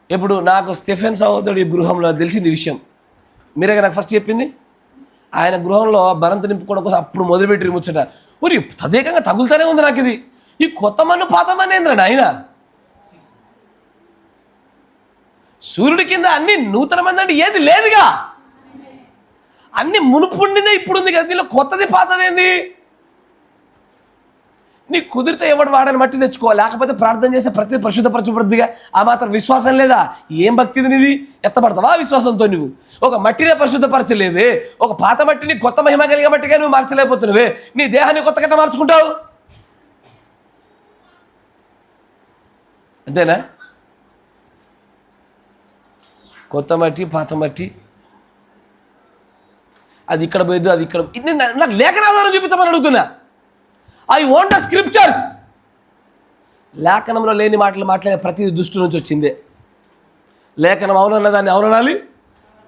ఇప్పుడు నాకు స్టెఫెన్ సహోదరుడి గృహంలో తెలిసింది విషయం. మీరే నాకు ఫస్ట్ చెప్పింది. ఆయన గృహంలో బరంత నింపుకోవడం కోసం అప్పుడు మొదలుపెట్టి ముచ్చట. మరి తదేకంగా తగులుతూనే ఉంది నాకు ఇది. ఈ కొత్త మన్ను పాత మన్ను ఏంద్రండి ఆయన? సూర్యుడి కింద అన్ని నూతనమైంది అంటే ఏది లేదుగా. అన్ని మునుపుండిందే ఇప్పుడు ఉంది కదా. దీనిలో కొత్తది పాతది ఏంది? నీ కుదిరితే ఎవడు వాడని మట్టి తెచ్చుకో, లేకపోతే ప్రార్థన చేసే ప్రతి పరిశుద్ధపరచబడుద్దిగా. ఆ మాత్రం విశ్వాసం లేదా? ఏం భక్తిది నీది? ఎత్తపడతావా విశ్వాసంతో? నువ్వు ఒక మట్టినే పరిశుద్ధపరచలేదే, ఒక పాత మట్టిని కొత్త మహిమ కలిగే మట్టిగా నువ్వు మార్చలేకపోతున్నావే. నీ దేహాన్ని కొత్త కట్ట మార్చుకుంటావు అంతేనా? కొత్త మట్టి పాత మట్టి అది ఇక్కడ పోయద్దు, అది ఇక్కడ. నాకు లేఖనాధారం చూపించమని అడుగుతున్నా. I want the scriptures. లేఖనంలో లేని మాటలు మాట్లాడే ప్రతి దుష్టు నుంచి వచ్చిందే. లేఖనం అవునన్న దాన్ని అవుననాలి,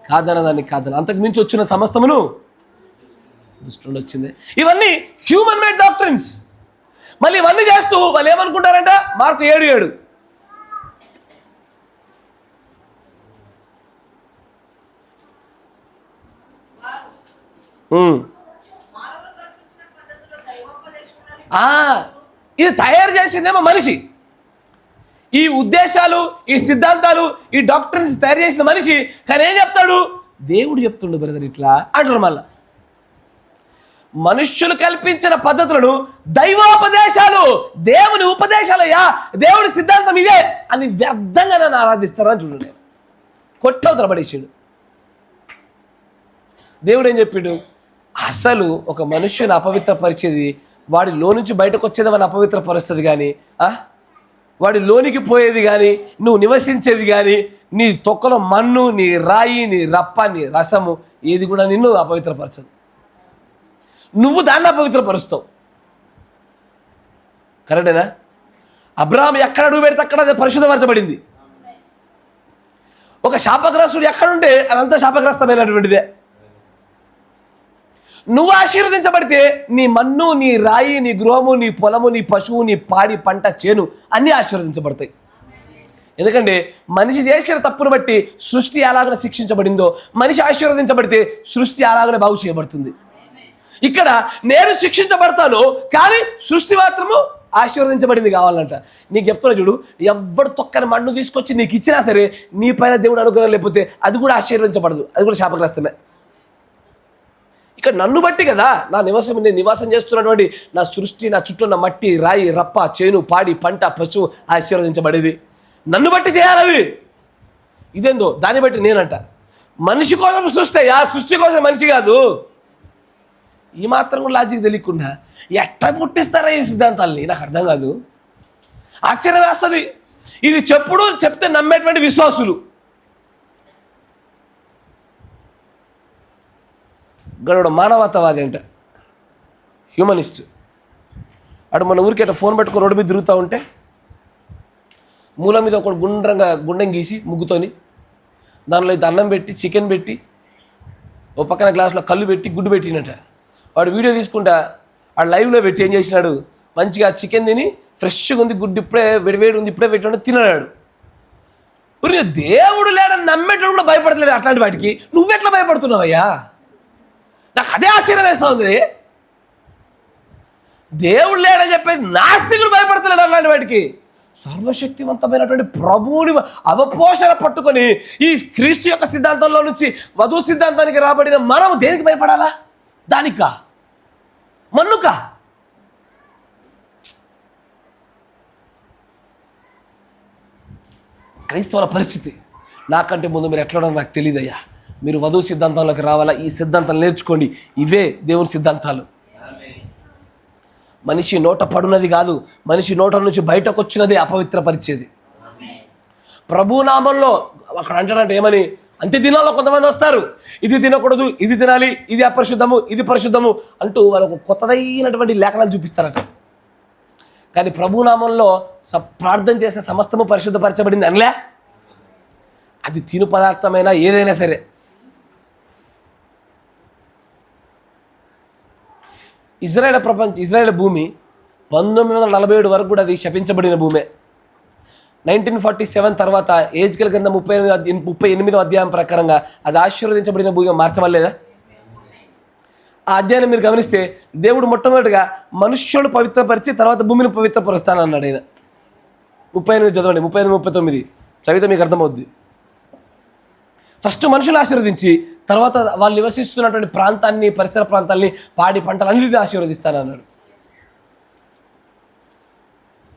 కాదన్న దాన్ని కాదని. అంతకు మించి వచ్చిన సమస్తమును దుష్టు నుండి వచ్చిందే. ఇవన్నీ హ్యూమన్ మేడ్ డాక్ట్రిన్స్. మళ్ళీ ఇవన్నీ చేస్తూ వాళ్ళు ఏమనుకుంటారంట? మార్కు 7:7 ఇది తయారు చేసిందేమో మనిషి. ఈ ఉద్దేశాలు, ఈ సిద్ధాంతాలు, ఈ డాక్టర్స్ తయారు చేసిన మనిషి. కానీ ఏం చెప్తాడు? దేవుడు చెప్తుండు బ్రదర్ ఇట్లా అంటారు. మళ్ళా మనుష్యులు కల్పించిన పద్ధతులను దైవోపదేశాలు, దేవుని ఉపదేశాలయ్యా, దేవుడి సిద్ధాంతం ఇదే అని వ్యర్థంగా నన్ను ఆరాధిస్తారు అంటున్నాడు. నేను కొట్టవుతల పడేసాడు. దేవుడు ఏం చెప్పాడు? అసలు ఒక మనుష్యుని అపవిత్రపరిచేది వాడి నుంచి బయటకు వచ్చేది మన అపవిత్రపరుస్తుంది. కానీ వాడి లోనికి పోయేది కానీ, నువ్వు నివసించేది కానీ, నీ తొక్కలో మన్ను, నీ రాయి, నీ రప్ప, నీ రసము ఏది కూడా నిన్ను అపవిత్రపరచదు. నువ్వు దాన్ని అపవిత్రపరుస్తావు. కరెక్టేనా? అబ్రహాం ఎక్కడ అడుగు పెడితే అక్కడ అది పరిశుద్ధపరచబడింది. ఒక శాపగ్రస్తుడు ఎక్కడుంటే అదంతా శాపగ్రస్తమైనటువంటిదే. నువ్వు ఆశీర్వదించబడితే నీ మన్ను, నీ రాయి, నీ గృహము, నీ పొలము, నీ పశువు, నీ పాడి పంట, చేను అన్నీ ఆశీర్వదించబడతాయి. ఎందుకంటే మనిషి చేసిన తప్పును బట్టి సృష్టి ఎలాగనే శిక్షించబడిందో, మనిషి ఆశీర్వదించబడితే సృష్టి అలాగనే బాగు చేయబడుతుంది. ఇక్కడ నేను శిక్షించబడతాను, కానీ సృష్టి మాత్రము ఆశీర్వదించబడింది కావాలంట. నీకు చెప్తున్నా చూడు, ఎవడు తొక్కని మన్ను తీసుకొచ్చి నీకు ఇచ్చినా సరే నీ పైన దేవుడు అనుగ్రహం లేకపోతే అది కూడా ఆశీర్వదించబడదు, అది కూడా శాపగ్రస్తమే. ఇక్కడ నన్ను బట్టి కదా నేను నివాసం చేస్తున్నటువంటి నా సృష్టి, నా చుట్టూ ఉన్న మట్టి, రాయి, రప్ప, చేను, పాడి, పంట, పశువు ఆశీర్వదించబడేది. నన్ను బట్టి చేయాలి అవి. ఇదేందో దాన్ని బట్టి నేనంట. మనిషి కోసం సృష్టి, ఆ సృష్టి కోసం మనిషి కాదు. ఈ మాత్రం కూడా లాజిక్ తెలియకుండా ఎట్లా పుట్టిస్తారా ఈ సిద్ధాంతాలని నాకు అర్థం కాదు. ఆశ్చర్యం వేస్తుంది. ఇది చెప్తే నమ్మేటువంటి విశ్వాసులు. గడుడు మానవతావాది అంట, హ్యూమనిస్ట్. అటు మన ఊరికి అట్లా ఫోన్ పెట్టుకుని రోడ్డు మీద తిరుగుతూ ఉంటే మూల మీద ఒక గుండెం గీసి ముగ్గుతోని దానిలో అయితే అన్నం పెట్టి, చికెన్ పెట్టి, ఓ పక్కన గ్లాసులో కళ్ళు పెట్టి, గుడ్డు పెట్టినట్ట. వాడు వీడియో తీసుకుంటా ఆ లైవ్లో పెట్టి ఏం చేసినాడు, మంచిగా చికెన్ తిని ఫ్రెష్గా ఉంది, గుడ్డు ఇప్పుడే వేడి ఉంది, ఇప్పుడే పెట్టినాడు, తిన్నాడు. దేవుడు లేడని నమ్మేటోడు కూడా భయపడతలేడు అట్లాంటి వాటికి. నువ్వెట్లా భయపడుతున్నావయ్యా? నాకు అదే ఆశ్చర్యం వేస్తూ ఉంది. దేవుడు లేడని చెప్పేసి నాస్తికుడు భయపడతలేడు అట్లాంటి వాటికి. సర్వశక్తివంతమైనటువంటి ప్రభువుని అవపోషణ పట్టుకొని ఈ క్రీస్తు యొక్క సిద్ధాంతంలో నుంచి వధువు సిద్ధాంతానికి రాబడిన మనం దేనికి భయపడాలా? దానికా? మన్నుకా? క్రైస్తవుల పరిస్థితి నాకంటే ముందు మీరు ఎట్లా ఉన్నారో నాకు తెలియదయ్యా. మీరు వధువు సిద్ధాంతంలోకి రావాలా? ఈ సిద్ధాంతాలు నేర్చుకోండి. ఇవే దేవుని సిద్ధాంతాలు. మనిషి నోట పడున్నది కాదు, మనిషి నోట నుంచి బయటకు వచ్చినది అపవిత్రపరిచేది. ప్రభునామంలో అక్కడ అంటాడంటే ఏమని, అంత్య దినాల్లో కొంతమంది వస్తారు, ఇది తినకూడదు, ఇది తినాలి, ఇది అపరిశుద్ధము, ఇది పరిశుద్ధము అంటూ వాళ్ళకు కొత్తదైనటువంటి లేఖనాలు చూపిస్తారట. కానీ ప్రభునామంలో ప్రార్థన చేసే సమస్తము పరిశుద్ధపరచబడింది అనలే. అది తిను పదార్థమైనా ఏదైనా సరే. ఇజ్రాయేల్ భూమి 1947 వరకు కూడా అది శపించబడిన భూమే. 1947 తర్వాత ఏజ్కెల్ కింద 38వ అధ్యాయం ప్రకారంగా అది ఆశీర్వదించబడిన భూమిగా మార్చవలేదా? ఆ అధ్యాయాన్ని మీరు గమనిస్తే దేవుడు మొట్టమొదటిగా మనుష్యుడు పవిత్రపరిచి తర్వాత భూమిని పవిత్రపరుస్తానన్నాడు ఆయన. 38 చదవండి, 38-39 చదివితే మీకు అర్థమవుద్ది. ఫస్ట్ మనుషులు ఆశీర్వదించి తర్వాత వాళ్ళు నివసిస్తున్నటువంటి ప్రాంతాన్ని, పరిసర ప్రాంతాలని, పాడి పంటలన్నిటిని ఆశీర్వదిస్తానన్నాడు.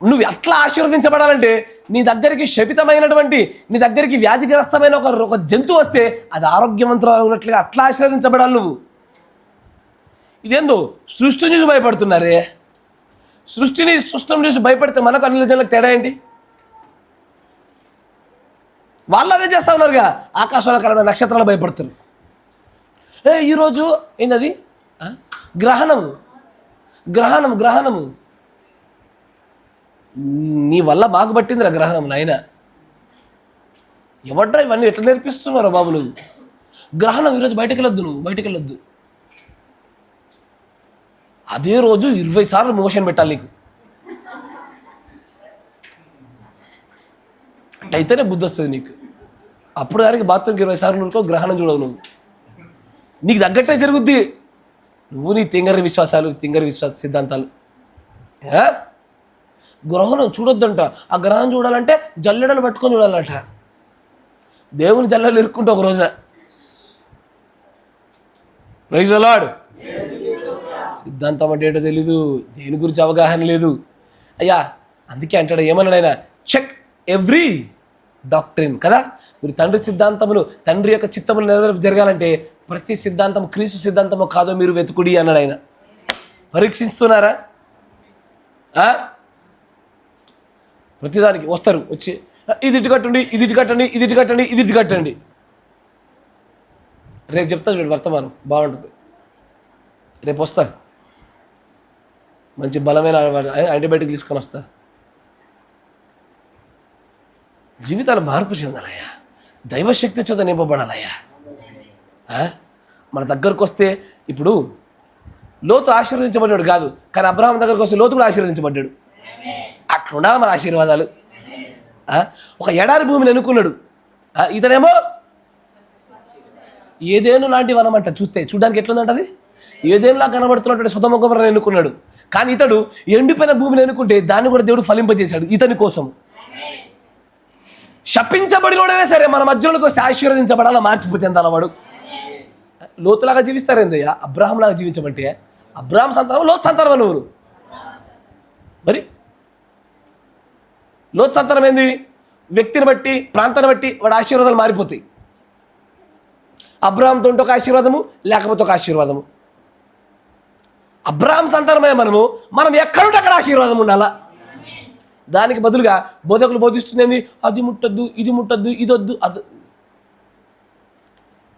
నువ్వు ఎట్లా ఆశీర్వదించబడాలంటే నీ దగ్గరికి శపితమైనటువంటి, నీ దగ్గరికి వ్యాధిగ్రస్తమైన ఒక జంతువు వస్తే అది ఆరోగ్యవంతులు ఉన్నట్లుగా అట్లా ఆశీర్వదించబడాలి నువ్వు. ఇదేందో సృష్టిని చూసి భయపడుతున్నారే. సృష్టిని చూసి భయపడితే మనకు అన్ని జనులకు తేడా ఏంటి? వాళ్ళు అదే చేస్తూ ఉన్నారుగా. ఆకాశంలో కలమైన నక్షత్రాలు భయపడుతున్నారు. ఈరోజు ఏంటది? గ్రహణము. నీ వల్ల మాకు పట్టిందిరా గ్రహణం నాయన. ఎవడ్రా ఇవన్నీ ఎట్లా నేర్పిస్తున్నారో బాబు నువ్వు? గ్రహణం ఈరోజు బయటకు వెళ్ళొద్దు. అదే రోజు 20 సార్లు మోషన్ పెట్టాలి నీకు. అయితేనే బుద్ధి వస్తుంది నీకు. అప్పుడు దానికి బాత్రూమ్కి 20 సార్లు ఊరుకో, గ్రహణం చూడవు నువ్వు. నీకు తగ్గట్టే జరుగుద్ది. నువ్వు నీ తింగరి సిద్ధాంతాలు. గ్రహణం చూడొద్దంట. ఆ గ్రహణం చూడాలంటే జల్లెడలు పట్టుకొని చూడాలంట. దేవుని జల్లెలు ఇరుక్కుంటా ఒక రోజున. Praise the Lord. సిద్ధాంతం అంటే ఏంటో తెలీదు, దేని గురించి అవగాహన లేదు అయ్యా. అందుకే అంటాడు, ఏమన్నాడు ఆయన, చెక్ ఎవ్రీ డాక్ట్రిన్ కదా. మీరు తండ్రి సిద్ధాంతములు, తండ్రి యొక్క చిత్తములు నెరవేర్పు జరగాలంటే ప్రతి సిద్ధాంతం క్రీస్తు సిద్ధాంతమో కాదో మీరు వెతుకుడి అన్నాడు ఆయన. పరీక్షిస్తున్నారా? ప్రతిదానికి వస్తారు వచ్చి, ఇది ఇటు కట్టండి. రేపు చెప్తా చూడండి, వర్తమానం బాగుంటుంది. రేపు వస్తా, మంచి బలమైన యాంటీబయాటిక్ తీసుకొని వస్తా. జీవితాలు మార్పు చెందాలయ్యా, దైవశక్తి చేత నింపబడాలయ్యా. మన దగ్గరకు వస్తే ఇప్పుడు లోతు ఆశీర్వదించబడ్డాడు కాదు, కానీ అబ్రహాం దగ్గరకు వస్తే లోతు కూడా ఆశీర్వదించబడ్డాడు. అట్లా ఉండాలి మన ఆశీర్వాదాలు. ఒక ఎడారి భూమిని ఎన్నుకున్నాడు, ఇతనేమో ఏదేను లాంటి వనం అంట. చూడడానికి ఎట్లుందంట అది, ఏదేనులా కనబడుతున్నటువంటి సొదొమ గొమొర్రాను ఎన్నుకున్నాడు. కానీ ఇతడు ఎండిపోయిన భూమిని ఎన్నుకుంటే దాన్ని కూడా దేవుడు ఫలింపజేశాడు ఇతని కోసం. శపించబడినోడైనా సరే మన మధ్యలోకి వస్తే ఆశీర్వదించబడాలా, మార్పు చెందాల వాడు. లోతులాగా జీవిస్తారేందయ్యా, అబ్రహాం లాగా జీవించమంటే. అబ్రహాం సంతానం, లోతు సంతానం నువ్వు. మరి లోతు సంతానం ఏంది? వ్యక్తిని బట్టి, ప్రాంతాన్ని బట్టి వాడు ఆశీర్వాదాలు మారిపోతాయి. అబ్రహాంతో ఉంటే ఒక ఆశీర్వాదము, లేకపోతే ఒక ఆశీర్వాదము. అబ్రహాం సంతానమే మనం ఎక్కడుంటే అక్కడ ఆశీర్వాదం ఉండాలా. దానికి బదులుగా బోధకులు బోధిస్తుంది, అది ముట్టద్దు, ఇది ముట్టద్దు, ఇది వద్దు, అది.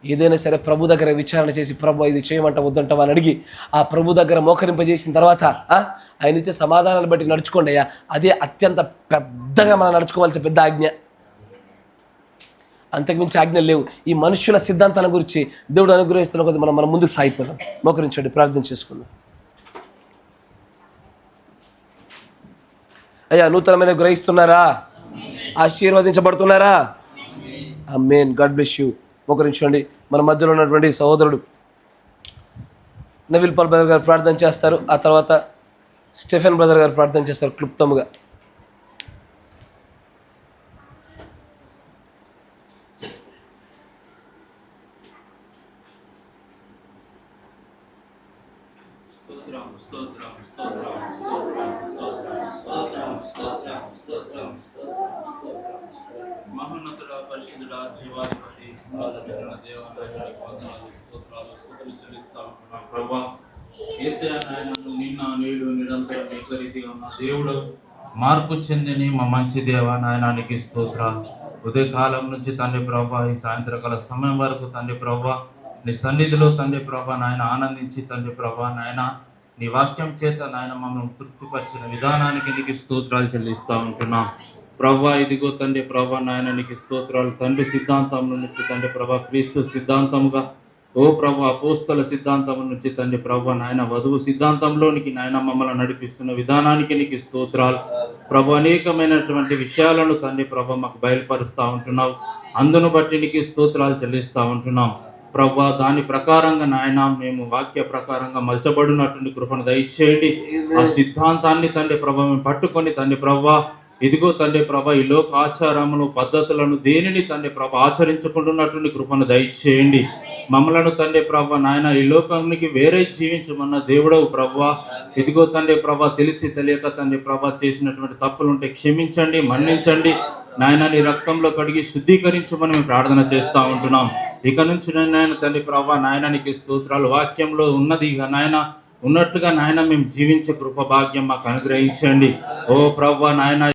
ఏదైనా సరే ప్రభు దగ్గర విచారణ చేసి, ప్రభు ఇది చేయమంట వద్దంటావా అని అడిగి ఆ ప్రభు దగ్గర మోకరింపజేసిన తర్వాత ఆయన ఇచ్చే సమాధానాన్ని బట్టి నడుచుకోండి అయ్యా. అదే అత్యంత పెద్దగా మనం నడుచుకోవాల్సిన పెద్ద ఆజ్ఞ. అంతకుమించి ఆజ్ఞలు లేవు. ఈ మనుషుల సిద్ధాంతాల గురించి దేవుడు అనుగ్రహిస్తున్న కొద్ది మనం ముందుకు సాగిపోదాం. మోకరించండి, ప్రార్థన చేసుకుందాం. అయ్యా, నూతనమైన గ్రహిస్తున్నారా? ఆశీర్వదించబడుతున్నారా? ఆమేన్. God bless you. మోకరించండి. మన మధ్యలో ఉన్నటువంటి సహోదరుడు నవీల్ పాల్ బ్రదర్ గారు ప్రార్థన చేస్తారు. ఆ తర్వాత స్టెఫెన్ బ్రదర్ గారు ప్రార్థన చేస్తారు క్లుప్తంగా. మహోన్నతుడ, పరిశుద్ధుడ, జీవాధిపతి, దేవాలయానికి వందనాలు, స్తోత్రాలు, స్తుతులు చెల్లిస్తా ఉంటున్నాం ప్రభువా. యేసయ్య నాయనను నిన్న నేడు నిరంతరం ఏకరీతిగా ఉన్న దేవుడు, మార్పు చెందని మా మంచి దేవ నాయనానికి స్తోత్రాలు. ఉదయకాలం నుంచి తండ్రి ప్రభువా ఈ సాయంత్రకాల సమయం వరకు తండ్రి ప్రభువా నీ సన్నిధిలో తండ్రి ప్రభువా నాయన ఆనందించి తండ్రి ప్రభువా నాయన నీ వాక్యం చేత నాయన మమ్మల్ని తృప్తిపరిచిన విధానానికి నీకు స్తోత్రాలు చెల్లిస్తా ఉంటున్నాం ప్రభువా. ఇదిగో తండ్రి ప్రభువా నాయన నీకు స్తోత్రాలు. తండ్రి సిద్ధాంతం నుంచి తండ్రి ప్రభువా క్రీస్తు సిద్ధాంతముగా, ఓ ప్రభు అపోస్తల సిద్ధాంతం నుంచి తండ్రి ప్రభువా నాయన వధువు సిద్ధాంతంలోనికి నాయన మమ్మల్ని నడిపిస్తున్న విధానానికి నీకు స్తోత్రాలు ప్రభు. అనేకమైనటువంటి విషయాలను తండ్రి ప్రభు మాకు బయలుపరుస్తూ ఉంటున్నావు. అందును బట్టి నీకు స్తోత్రాలు చెల్లిస్తూ ఉంటున్నాం ప్రభా. దాని ప్రకారంగా నాయన మేము వాక్య ప్రకారంగా మలచబడినటువంటి కృపను దయచేయండి. ఆ సిద్ధాంతాన్ని తండ్రి ప్రభా మేము పట్టుకొని తండ్రి ప్రభా ఇదిగో తండ్రి ప్రభా ఈ లోక ఆచారములు పద్ధతులను దేనిని తండ్రి ప్రభా ఆచరించుకుంటున్నటువంటి కృపను దయచేయండి. మమ్మలను తండ్రి ప్రభా నాయన ఈ లోకానికి వేరే జీవించమన్న దేవుడవు ప్రభా. ఇదిగో తండ్రి ప్రభా తెలిసి తెలియక తండ్రి ప్రభా చేసినటువంటి తప్పులుంటే క్షమించండి, మన్నించండి నాయన. నీ రక్తంలో కడిగి శుద్ధీకరించమని మేము ప్రార్థన చేస్తూ ఉంటున్నాం. ఇక నుంచి నాయన తండ్రి ప్రభా నాయనానికి స్తోత్రాలు. వాక్యంలో ఉన్నది ఇక నాయన ఉన్నట్లుగా నాయన మేము జీవించే కృప భాగ్యం మాకు అనుగ్రహించండి. ఓ ప్రభా నాయన